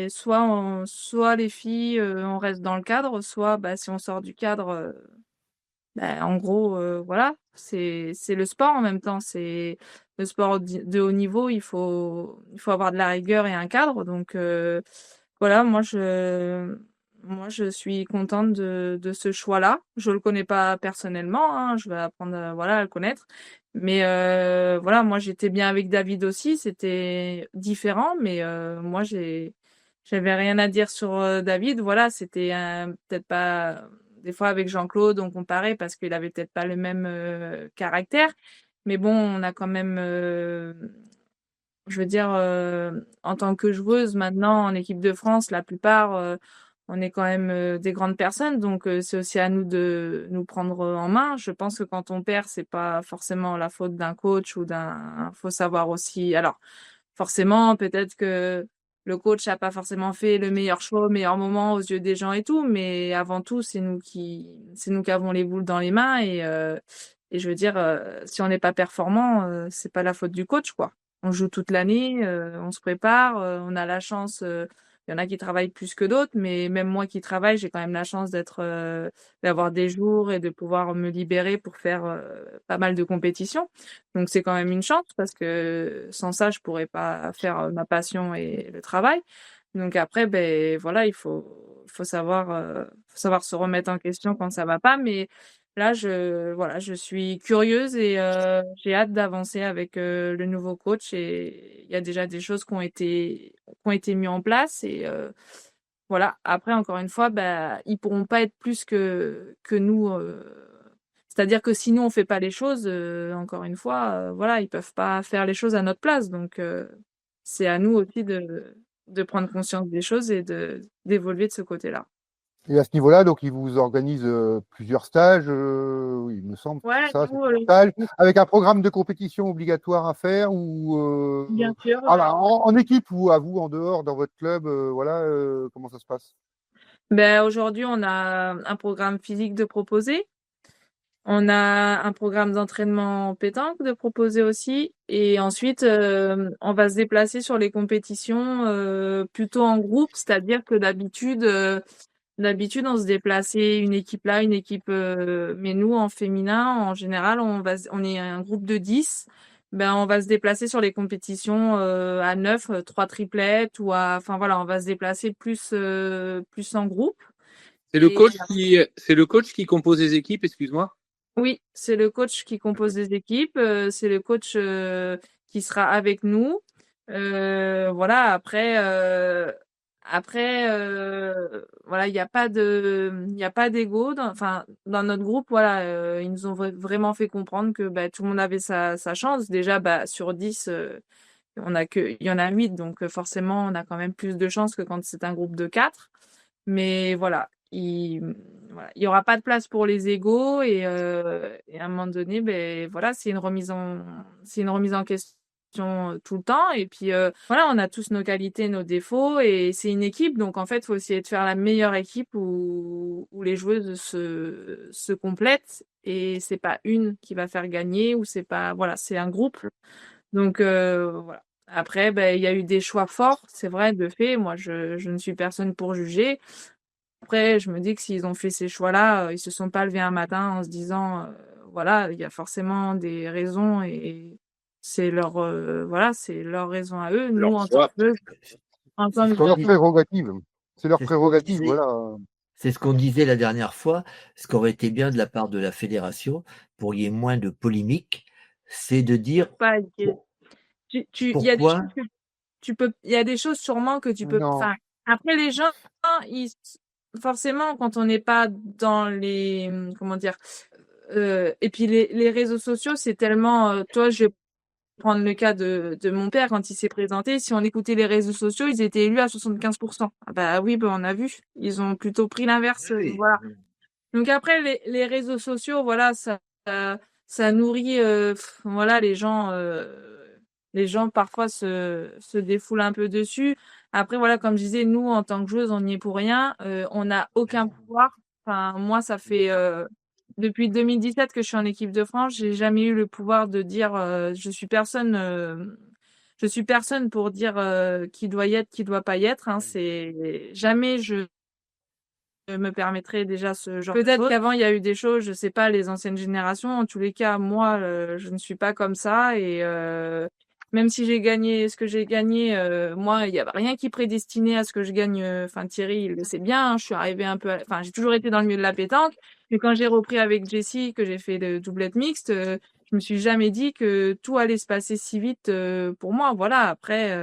soit les filles, on reste dans le cadre, soit si on sort du cadre, en gros, voilà, c'est le sport en même temps, c'est le sport de haut niveau, il faut avoir de la rigueur et un cadre, donc voilà, moi je suis contente de ce choix-là. Je le connais pas personnellement, hein, je vais apprendre voilà à le connaître, mais voilà, moi j'étais bien avec David aussi, c'était différent, mais moi j'avais rien à dire sur David. Voilà, c'était peut-être pas des fois avec Jean-Claude on comparait parce qu'il avait peut-être pas le même caractère, mais bon, on a quand même je veux dire, en tant que joueuse maintenant en équipe de France, la plupart, on est quand même des grandes personnes, donc c'est aussi à nous de nous prendre en main. Je pense que quand on perd, c'est pas forcément la faute d'un coach ou d'un. Faut savoir aussi. Alors, forcément, peut-être que le coach a pas forcément fait le meilleur choix au meilleur moment aux yeux des gens et tout, mais avant tout, c'est nous qui avons les boules dans les mains et je veux dire, si on n'est pas performant, c'est pas la faute du coach, quoi. On joue toute l'année, on se prépare, on a la chance, il y en a qui travaillent plus que d'autres, mais même moi qui travaille, j'ai quand même la chance d'avoir des jours et de pouvoir me libérer pour faire pas mal de compétitions. Donc c'est quand même une chance parce que sans ça, je pourrais pas faire ma passion et le travail. Donc après, voilà, il faut savoir se remettre en question quand ça va pas, mais là, voilà, je suis curieuse et j'ai hâte d'avancer avec le nouveau coach et il y a déjà des choses qui ont été mises en place et voilà. Après, encore une fois, ils pourront pas être plus que nous. C'est-à-dire que si nous on fait pas les choses, encore une fois, voilà, ils peuvent pas faire les choses à notre place. Donc c'est à nous aussi de prendre conscience des choses et d'évoluer de ce côté-là. Et à ce niveau-là, donc, ils vous organisent plusieurs stages, oui, il me semble, Ouais, c'est ça, c'est nous, plusieurs stages, avec un programme de compétition obligatoire à faire ou bien sûr. en équipe ou à vous en dehors dans votre club, voilà, comment ça se passe? Aujourd'hui, on a un programme physique de proposer. On a un programme d'entraînement pétanque de proposer aussi. Et ensuite, on va se déplacer sur les compétitions plutôt en groupe, c'est-à-dire que d'habitude, on se déplaçait une équipe là, une équipe. Mais nous, en féminin, en général, on est un groupe de 10. On va se déplacer sur les compétitions à 9, 3 triplettes enfin voilà, on va se déplacer plus en groupe. C'est Et le coach qui compose les équipes, excuse-moi. oui, c'est le coach qui compose les équipes, c'est le coach qui sera avec nous. Voilà, après, voilà, il y a pas d'ego. Enfin, dans notre groupe, voilà, ils nous ont vraiment fait comprendre que tout le monde avait sa chance. Déjà, sur 10, il y en a 8, donc forcément, on a quand même plus de chances que quand c'est un groupe de 4. Mais voilà, voilà, il y aura pas de place pour les égos et à un moment donné, voilà, c'est une remise en question tout le temps. Et puis voilà, on a tous nos qualités, nos défauts, et c'est une équipe. Donc en fait, il faut essayer de faire la meilleure équipe où les joueuses se complètent. Et c'est pas une qui va faire gagner, ou c'est pas, voilà, c'est un groupe. Donc voilà. Après, il y a eu des choix forts, c'est vrai, de fait. Moi, je ne suis personne pour juger. Après, je me dis que s'ils ont fait ces choix-là, ils se sont pas levés un matin en se disant, voilà, il y a forcément des raisons, et c'est leur, voilà, c'est leur raison à eux. Nous, Leur en choix. tant que C'est leur prérogative. C'est leur C'est ce qu'on prérogative, disait. voilà. C'est ce qu'on disait la dernière fois. Ce qui aurait été bien de la part de la fédération, pour qu'il y ait moins de polémiques, c'est de dire pas, il y a des pourquoi. choses que il y a des choses sûrement que tu peux, Non. enfin, après les gens, forcément, quand on n'est pas dans les, comment dire, et puis les réseaux sociaux, c'est tellement, toi, je vais prendre le cas de mon père quand il s'est présenté. Si on écoutait les réseaux sociaux, ils étaient élus à 75%. Ah bah oui, on a vu. Ils ont plutôt pris l'inverse. Voilà. Donc après, les réseaux sociaux, voilà, ça nourrit, voilà, les gens parfois se défoulent un peu dessus. Après, voilà, comme je disais, nous, en tant que joueuse, on n'y est pour rien. On n'a aucun pouvoir. Enfin, moi, ça fait depuis 2017 que je suis en équipe de France. J'ai jamais eu le pouvoir de dire, je suis personne pour dire qui doit y être, qui doit pas y être. Hein. C'est jamais je me permettrait déjà ce genre. Peut-être qu'avant il y a eu des choses, je sais pas, les anciennes générations. En tous les cas, moi, je ne suis pas comme ça, et même si j'ai gagné ce que j'ai gagné, moi, il y a rien qui prédestinait à ce que je gagne. Enfin, Thierry, il le sait bien. Hein, je suis arrivée un peu, enfin, j'ai toujours été dans le milieu de la pétanque, mais quand j'ai repris avec Jessie, que j'ai fait le doublette mixte, je me suis jamais dit que tout allait se passer si vite pour moi. Voilà. Après,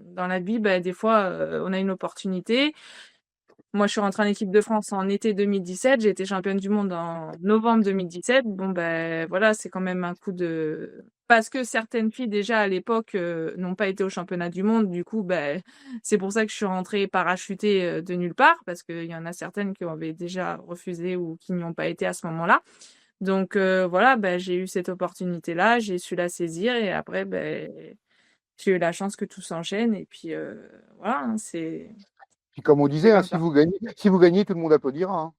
dans la vie, des fois, on a une opportunité. Moi, je suis rentrée en équipe de France en été 2017. J'ai été championne du monde en novembre 2017. Bon, voilà, c'est quand même un coup de... Parce que certaines filles, déjà, à l'époque, n'ont pas été au championnat du monde. Du coup, c'est pour ça que je suis rentrée parachutée de nulle part, parce qu'il y en a certaines qui avaient déjà refusé ou qui n'y ont pas été à ce moment-là. Donc, voilà, j'ai eu cette opportunité-là. J'ai su la saisir, et après, j'ai eu la chance que tout s'enchaîne. Et puis, voilà, hein, c'est... Puis comme on disait, C'est hein, comme si ça. vous gagnez, tout le monde applaudira. Hein.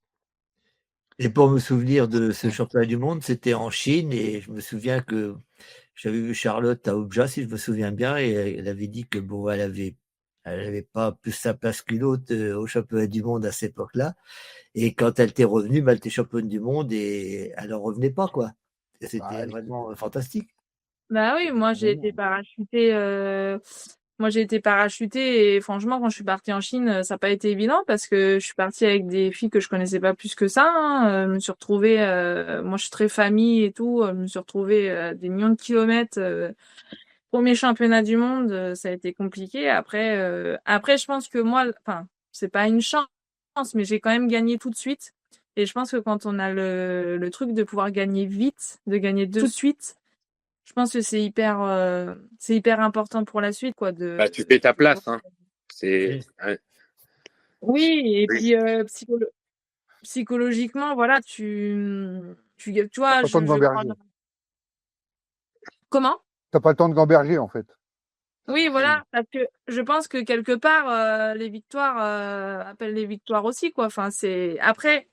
Et pour me souvenir de ce championnat du monde, c'était en Chine, et je me souviens que j'avais vu Charlotte à Obja, si je me souviens bien, et elle avait dit que bon, elle avait pas plus sa place qu'une autre au championnat du monde à cette époque-là. Et quand elle était revenue, elle était championne du monde et elle en revenait pas, quoi. Et c'était vraiment fantastique. Bah oui, moi j'ai été parachutée. Moi j'ai été parachutée, et franchement quand je suis partie en Chine, ça n'a pas été évident, parce que je suis partie avec des filles que je connaissais pas plus que ça. Hein. Je me suis retrouvée, moi je suis très famille et tout. Je me suis retrouvée des millions de kilomètres. Premier championnat du monde, ça a été compliqué. Après je pense que moi, enfin c'est pas une chance, mais j'ai quand même gagné tout de suite. Et je pense que quand on a le truc de pouvoir gagner vite, de gagner tout de suite. Je pense que c'est hyper important pour la suite, quoi. Tu fais ta place. Hein. C'est... Oui, et puis psychologiquement, voilà, tu vois, T'as pas le temps de gamberger. Comment? T'as pas le temps de gamberger, en fait. Oui, voilà, parce que je pense que quelque part, les victoires appellent les victoires aussi, quoi. Enfin, c'est après,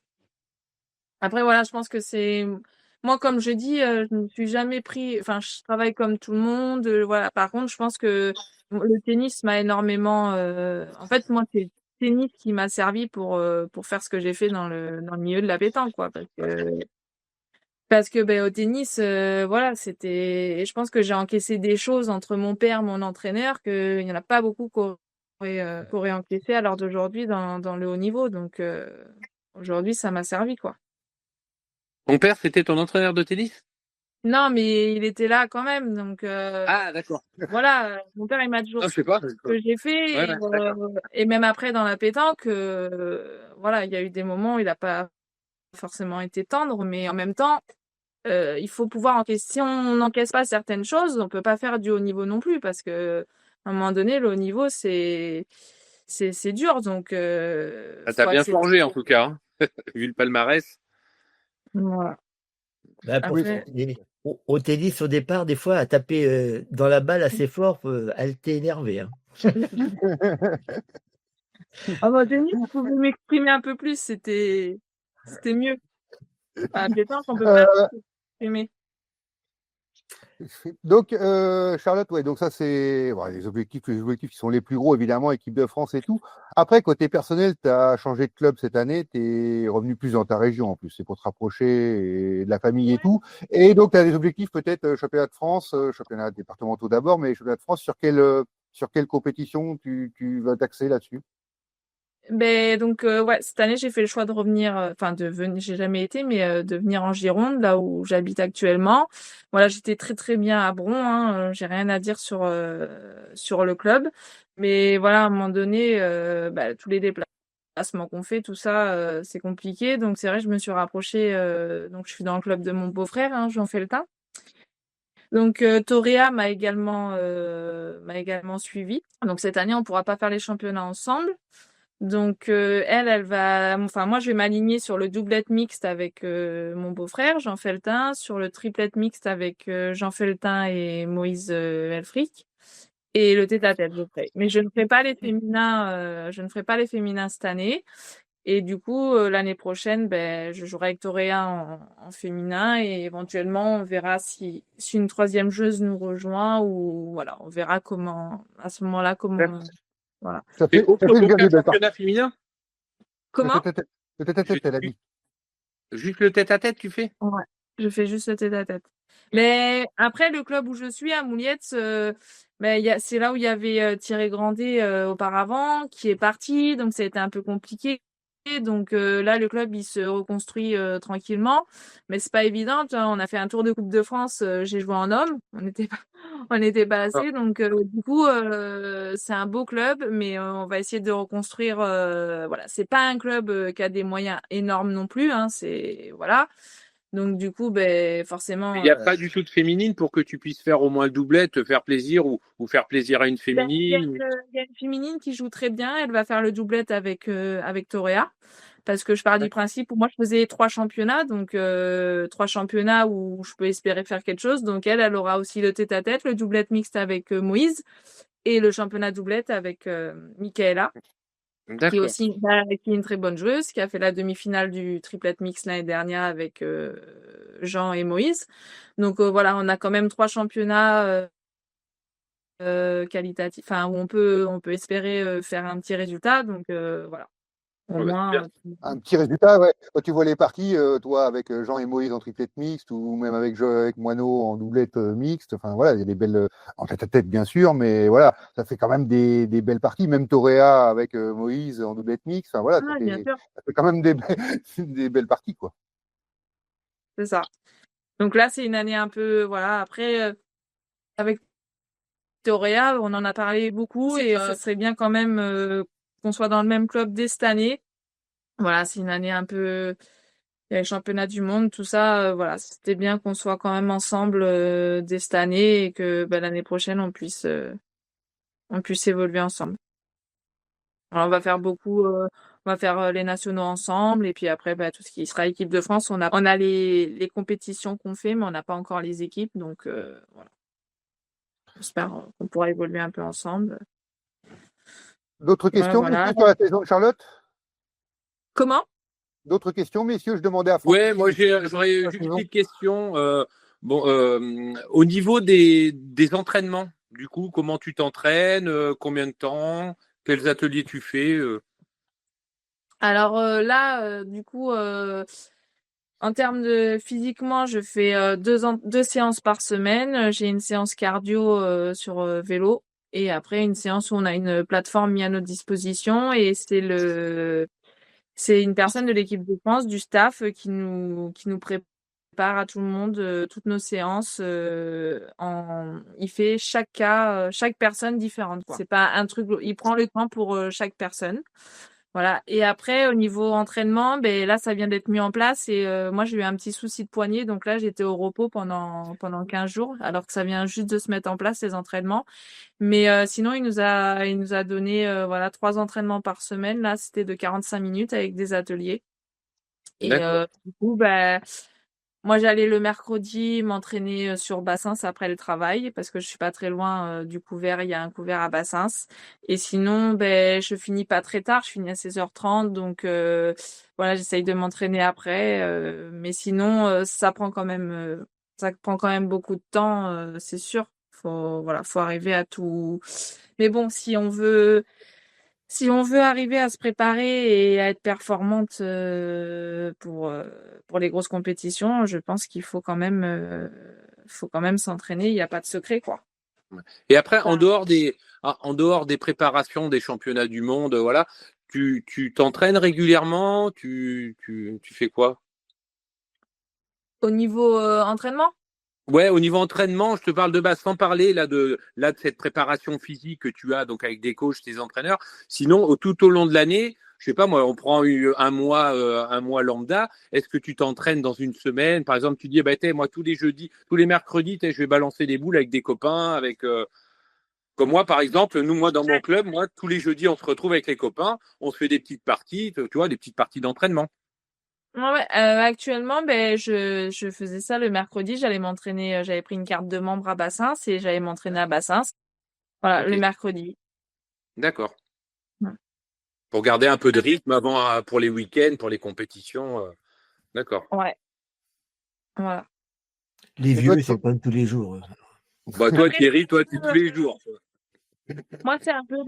voilà, je pense que c'est moi, comme je dis, je ne me suis jamais pris. Enfin, je travaille comme tout le monde. Voilà. Par contre, je pense que le tennis m'a énormément. En fait, moi, c'est le tennis qui m'a servi pour faire ce que j'ai fait dans le milieu de la pétanque, quoi. Parce que au tennis, voilà, c'était. Et je pense que j'ai encaissé des choses entre mon père, mon entraîneur, qu'il n'y en a pas beaucoup qui auraient encaissé à l'heure d'aujourd'hui dans le haut niveau. Donc aujourd'hui, ça m'a servi, quoi. Ton père, c'était ton entraîneur de tennis? Non, mais il était là quand même. Donc Ah, d'accord. voilà, mon père, il m'a toujours Non, je sais pas. ce que j'ai fait. Ouais, Et même après, dans la pétanque, voilà, il y a eu des moments où il n'a pas forcément été tendre, mais en même temps, il faut pouvoir encaisser. Si on n'encaisse pas certaines choses, on peut pas faire du haut niveau non plus, parce que à un moment donné, le haut niveau, c'est dur. Donc, t'as bien changé, en tout cas, hein. Vu le palmarès. Voilà. Pour Après... au tennis, au départ, des fois, à taper dans la balle assez fort, elle t'est énervée. Hein. Ah bah, tennis, je pouvais m'exprimer un peu plus, c'était mieux. À pétanque, on peut pas s'exprimer. Donc, Charlotte, ouais, donc ça, c'est les objectifs qui sont les plus gros, évidemment, équipe de France et tout. Après, côté personnel, tu as changé de club cette année, tu es revenu plus dans ta région en plus, c'est pour te rapprocher de la famille et tout. Et donc, tu as des objectifs peut-être championnat de France, championnat départementaux d'abord, mais championnat de France, sur quelle compétition tu vas t'axer là-dessus? Ben donc ouais, cette année j'ai fait le choix de revenir, enfin de venir, j'ai jamais été, mais de venir en Gironde, là où j'habite actuellement. Voilà, j'étais très très bien à Bron, hein, j'ai rien à dire sur le club, mais voilà, à un moment donné, tous les déplacements qu'on fait, tout ça, c'est compliqué. Donc c'est vrai, je me suis rapprochée, donc je suis dans le club de mon beau-frère, hein, Jean Felletin. Donc Toréa m'a également suivi. Donc cette année, on pourra pas faire les championnats ensemble. Donc elle va, enfin moi je vais m'aligner sur le doublette mixte avec mon beau-frère Jean Felletin, sur le triplette mixte avec Jean Felletin et Moïse Elfric, et le tête-à-tête je ferai. Mais je ne ferai pas les féminins cette année. Et du coup l'année prochaine, je jouerai avec Toréa en féminin, et éventuellement on verra si une troisième joueuse nous rejoint, ou voilà, on verra comment à ce moment-là comment. Voilà. Ça Et fait une aucun belle partie. championnat féminin? Comment? Peut-être, elle a dit. Juste le tête-à-tête, tu fais? Ouais, je fais juste le tête-à-tête. Mais après, le club où je suis, à Moulietz, c'est là où il y avait Thierry Grandet auparavant, qui est parti, donc ça a été un peu compliqué. Donc là, le club, il se reconstruit tranquillement, mais c'est pas évident. Tu vois, on a fait un tour de Coupe de France, j'ai joué en homme, on n'était pas Ah. assez, donc du coup, c'est un beau club, mais on va essayer de reconstruire. Voilà, c'est pas un club qui a des moyens énormes non plus, hein, c'est voilà. Donc du coup, forcément, Il n'y a pas du tout de féminine pour que tu puisses faire au moins le doublet, te faire plaisir ou faire plaisir à une il y a féminine. il y a une féminine qui joue très bien. Elle va faire le doublette avec Toréa. Parce que je pars du principe, pour moi, je faisais 3 championnats, donc 3 championnats où je peux espérer faire quelque chose. Donc elle aura aussi le tête-à-tête, le doublette mixte avec Moïse, et le championnat doublette avec Michaela, qui est D'accord. aussi qui est une très bonne joueuse, qui a fait la demi-finale du triplette mixte l'année dernière avec Jean et Moïse. Donc voilà, on a quand même 3 championnats qualitatifs, enfin où on peut espérer faire un petit résultat. Donc voilà, au Ouais, bah, c'est bien. moins. Un petit résultat, ouais. Quand tu vois les parties, toi, avec Jean et Moïse en triplette mixte, ou même avec Moineau en doublette mixte, enfin voilà, il y a des belles, en tête-à-tête bien sûr, mais voilà, ça fait quand même des belles parties. Même Toréa avec Moïse en doublette mixte, enfin voilà, Bien sûr, ça fait quand même des belles parties, quoi. c'est ça. Donc là, c'est une année un peu, voilà. Après, avec Toréa, on en a parlé beaucoup, et ce serait bien quand même qu'on soit dans le même club dès cette année. Voilà, c'est une année un peu, il y a les championnats du monde, tout ça. Voilà, c'était bien qu'on soit quand même ensemble dès cette année, et que l'année prochaine on puisse évoluer ensemble. Alors, on va faire les nationaux ensemble, et puis après, tout ce qui sera équipe de France, on a les compétitions qu'on fait, mais on n'a pas encore les équipes, donc voilà. J'espère qu'on pourra évoluer un peu ensemble. D'autres Ouais, questions, voilà. messieurs, sur la saison de Charlotte? Comment? D'autres questions, messieurs? Je demandais à Franck. Ouais, moi j'aurais juste une petite question. Au niveau des entraînements, du coup, comment tu t'entraînes, combien de temps, quels ateliers tu fais Alors là, du coup, en termes de physiquement, je fais 2 séances par semaine. J'ai une séance cardio sur vélo, et après une séance où on a une plateforme mise à notre disposition, et c'est une personne de l'équipe de France, du staff, qui nous prépare à tout le monde toutes nos séances. Il fait chaque personne différente, quoi. C'est pas un truc, il prend le temps pour chaque personne. Voilà. Et après, au niveau entraînement, là, ça vient d'être mis en place, et moi, j'ai eu un petit souci de poignet, donc là, j'étais au repos pendant 15 jours, alors que ça vient juste de se mettre en place, les entraînements. Mais sinon, il nous a donné 3 entraînements par semaine. Là, c'était de 45 minutes avec des ateliers. Et D'accord. du coup, moi, j'allais le mercredi m'entraîner sur Bassins après le travail parce que je suis pas très loin du couvert. Il y a un couvert à Bassins. Et sinon, ben, je finis pas très tard. Je finis à 16h30. Donc, voilà, j'essaye de m'entraîner après. Mais sinon, ça prend quand même beaucoup de temps, c'est sûr. Faut arriver à tout. Mais bon, si on veut arriver à se préparer et à être performante pour les grosses compétitions, je pense qu'il faut quand même s'entraîner. Il n'y a pas de secret, quoi. Et après, Ça- en dehors des préparations des championnats du monde, voilà, tu t'entraînes régulièrement, tu fais quoi? Au niveau entraînement, Ouais, au niveau entraînement, je te parle de base, sans parler de cette préparation physique que tu as donc avec des coachs, tes entraîneurs. Sinon, tout au long de l'année, je sais pas moi, on prend un mois lambda. Est-ce que tu t'entraînes dans une semaine? Par exemple, tu dis, bah, moi tous les jeudis, tous les mercredis, je vais balancer des boules avec des copains, comme moi par exemple, moi dans mon club, moi tous les jeudis, on se retrouve avec les copains, on se fait des petites parties, tu vois, des petites parties d'entraînement. ouais, actuellement, ben, je faisais ça le mercredi. J'allais m'entraîner. J'avais pris une carte de membre à Bassins et j'allais m'entraîner à Bassins. Voilà, Ok, le mercredi. d'accord. Ouais. Pour garder un peu de rythme avant, pour les week-ends, pour les compétitions. D'accord. Ouais, voilà. Les Et toi, vieux, ils s'entraînent tous les jours. Bah, toi, Après, Thierry, toi, tu tous les jours. moi, c'est un peu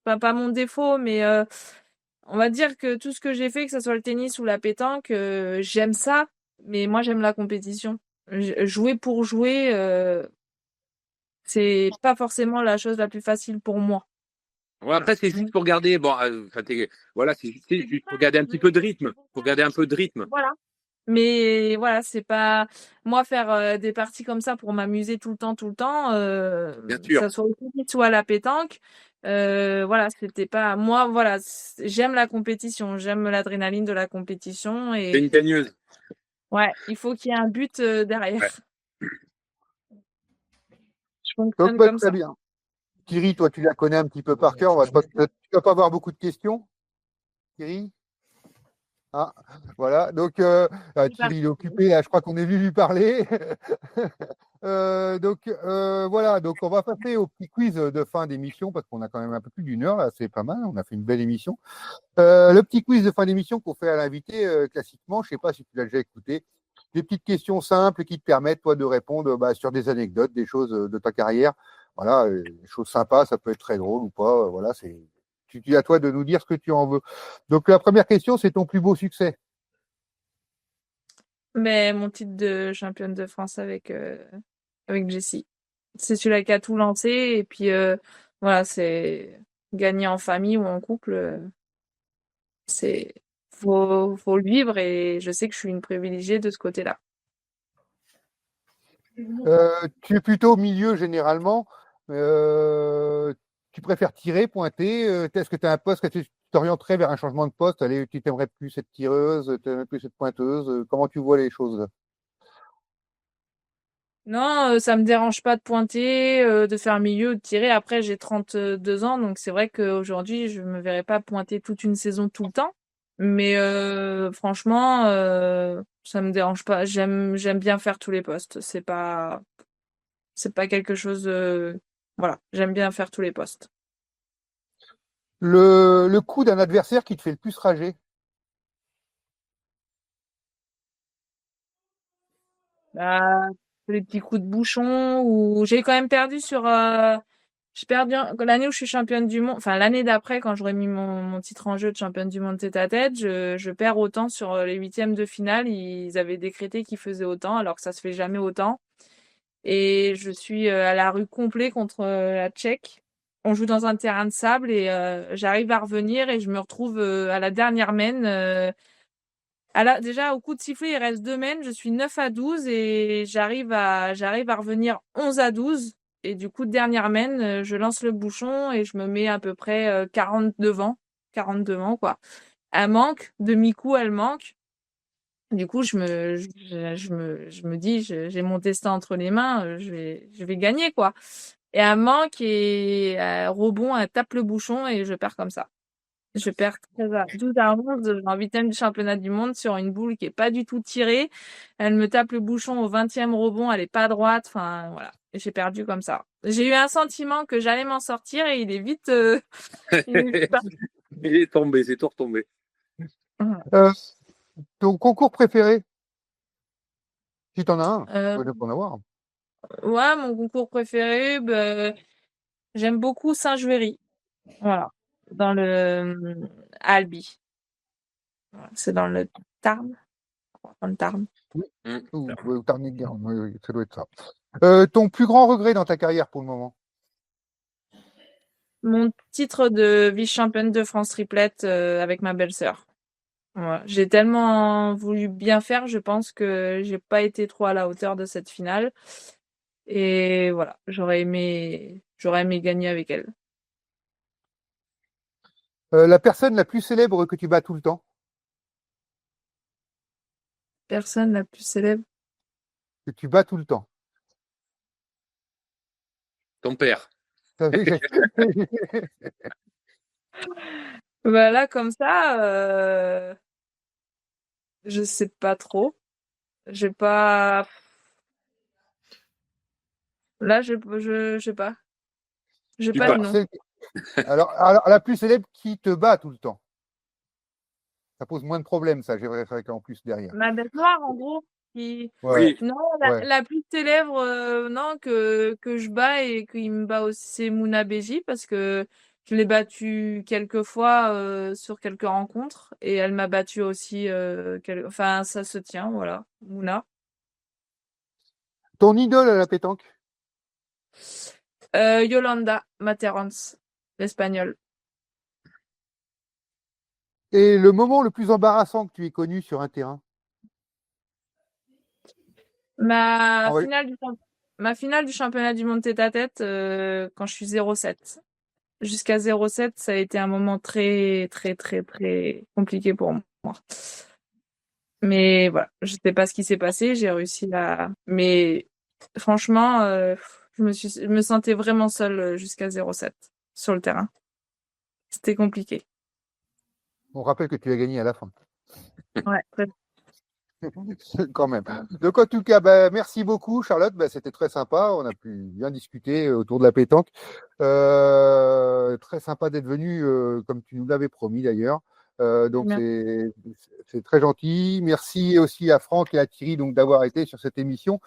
pas mon défaut, mais on va dire que tout ce que j'ai fait, que ce soit le tennis ou la pétanque, j'aime ça, mais moi, j'aime la compétition. Jouer pour jouer, c'est pas forcément la chose la plus facile pour moi. Ouais, après, c'est juste pour garder, bon, voilà, c'est juste pour garder un petit peu de rythme. Pour garder un peu de rythme. Voilà. Mais voilà, c'est pas moi faire des parties comme ça pour m'amuser tout le temps, Bien que sûr. ça soit au tennis ou à la pétanque. Voilà, c'était pas moi. Voilà, j'aime la compétition, j'aime l'adrénaline de la compétition C'est et une gagneuse. ouais, il faut qu'il y ait un but derrière. Ouais. Je donc, fonctionne bah, comme très ça. bien. Thierry, toi, tu la connais un petit peu par cœur. Tu vas pas avoir beaucoup de questions, Thierry? Ah, voilà. Donc, Thierry, il est occupé. Là, je crois qu'on est venu lui parler. Voilà. Donc, on va passer au petit quiz de fin d'émission parce qu'on a quand même un peu plus d'1 heure. Là, c'est pas mal. On a fait une belle émission. Le petit quiz de fin d'émission qu'on fait à l'invité, classiquement, je sais pas si tu l'as déjà écouté. Des petites questions simples qui te permettent, toi, de répondre sur des anecdotes, des choses de ta carrière. Voilà, des choses sympas, ça peut être très drôle ou pas. Voilà, c'est à toi de nous dire ce que tu en veux. Donc, la première question, c'est ton plus beau succès. Mais mon titre de championne de France avec Jessie. C'est celui-là qui a tout lancé et puis voilà, c'est gagner en famille ou en couple. C'est faut le vivre et je sais que je suis une privilégiée de ce côté-là. Tu es plutôt au milieu généralement. Tu préfères tirer, pointer. Est-ce que tu as un poste que tu t'orienterais vers un changement de poste? Allez, tu t'aimerais plus être tireuse, tu aimerais plus être pointeuse. Comment tu vois les choses? Non, ça me dérange pas de pointer, de faire milieu, de tirer. Après, j'ai 32 ans, donc c'est vrai qu'aujourd'hui, je me verrais pas pointer toute une saison tout le temps. Mais franchement, ça me dérange pas. J'aime bien faire tous les postes. C'est pas quelque chose. Voilà, j'aime bien faire tous les postes. Le coup d'un adversaire qui te fait le plus rager? Bah, les petits coups de bouchon ou j'ai quand même perdu j'ai perdu l'année où je suis championne du monde, enfin l'année d'après quand j'aurais mis mon titre en jeu de championne du monde tête à tête, je perds autant sur les huitièmes de finale. Ils avaient décrété qu'ils faisaient autant alors que ça se fait jamais autant. Et je suis à la rue complet contre la Tchèque. On joue dans un terrain de sable et j'arrive à revenir et je me retrouve à la dernière main. Déjà, au coup de sifflet, il reste 2 mènes. Je suis 9-12 et j'arrive à revenir 11-12. Et du coup, dernière mène, je lance le bouchon et je me mets à peu près 40 devant. 40 devant, quoi. Elle manque. Demi-coup, elle manque. Du coup, je me dis, j'ai mon destin entre les mains, je vais gagner, quoi. Et elle manque et elle rebond, elle tape le bouchon et je perds comme ça. Je perds 12-11 en 8e du championnat du monde sur une boule qui est pas du tout tirée. Elle me tape le bouchon au 20e rebond, elle est pas droite. Enfin, voilà. Et j'ai perdu comme ça. J'ai eu un sentiment que j'allais m'en sortir et il est vite, il est vite parti. Il est tombé, c'est tout retombé. Ton concours préféré? Si t'en as un, tu Euh, peux en avoir. ouais, mon concours préféré, j'aime beaucoup Saint-Juéry. Voilà. Dans le Albi. Voilà. C'est dans le Tarn. Dans le Tarn. Ou Tarn-et-Garonne, oui, ça doit être ça. Ton plus grand regret dans ta carrière pour le moment? Mon titre de vice-championne de France triplette avec ma belle-sœur. Ouais. J'ai tellement voulu bien faire, je pense que j'ai pas été trop à la hauteur de cette finale. Et voilà, j'aurais aimé gagner avec elle. La personne la plus célèbre que tu bats tout le temps? Personne la plus célèbre. Que tu bats tout le temps? Ton père. T'as vu, Bah là, comme ça, je sais pas trop. J'ai pas. Là, je sais pas. J'ai Tu pas bats. de nom. alors, la plus célèbre qui te bat tout le temps? Ça pose moins de problèmes, ça, j'aimerais faire en plus derrière. Ma bête noire, en gros. Qui... Ouais, Oui. Non, ouais. la plus célèbre, non, que je bats et qu'il me bat aussi, c'est Mouna Beji parce que je l'ai battue quelques fois sur quelques rencontres et elle m'a battue aussi. Enfin, ça se tient, voilà. Mouna. Ton idole à la pétanque? Yolanda Materans, l'espagnol. Et le moment le plus embarrassant que tu aies connu sur un terrain? Ma Ah ouais. finale du championnat du monde tête-à-tête quand je suis 0-7. Jusqu'à 0-7, ça a été un moment très, très, très, très compliqué pour moi. Mais voilà, je sais pas ce qui s'est passé, j'ai réussi à... Mais franchement, je me sentais vraiment seule jusqu'à 0-7 sur le terrain. C'était compliqué. On rappelle que tu as gagné à la fin. Ouais, très Quand même. Donc, en tout cas, bah, merci beaucoup, Charlotte. Bah, c'était très sympa. On a pu bien discuter autour de la pétanque. Très sympa d'être venu, comme tu nous l'avais promis d'ailleurs. Donc, bien. c'est très gentil. Merci aussi à Franck et à Thierry donc, d'avoir été sur cette émission.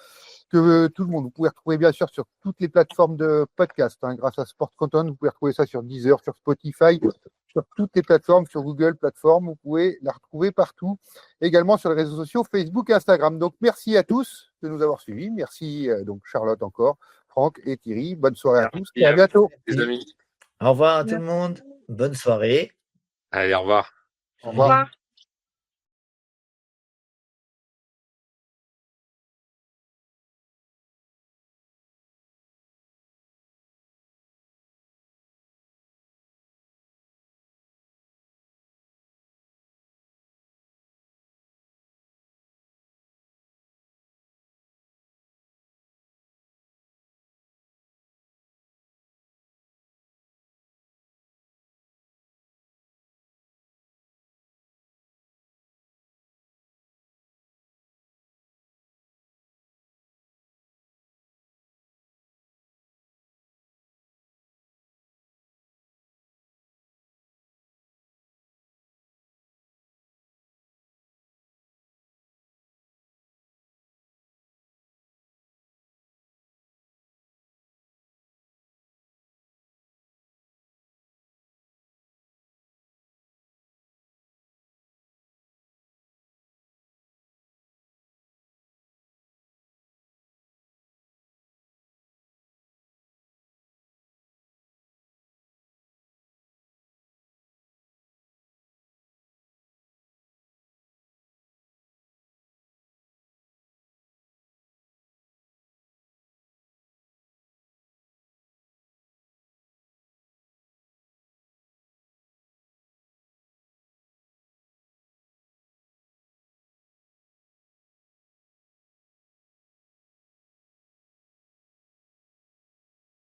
Que tout le monde, vous pouvez retrouver bien sûr sur toutes les plateformes de podcast. Grâce à Sport Content, vous pouvez retrouver ça sur Deezer, sur Spotify, sur toutes les plateformes, sur Google Plateforme. Vous pouvez la retrouver partout. Également sur les réseaux sociaux, Facebook et Instagram. Donc, merci à tous de nous avoir suivis. Merci donc Charlotte encore, Franck et Thierry. Bonne soirée à tous et à bientôt. Les amis. Au revoir à tout le monde. Bonne soirée. Allez, au revoir. Au revoir. Au revoir.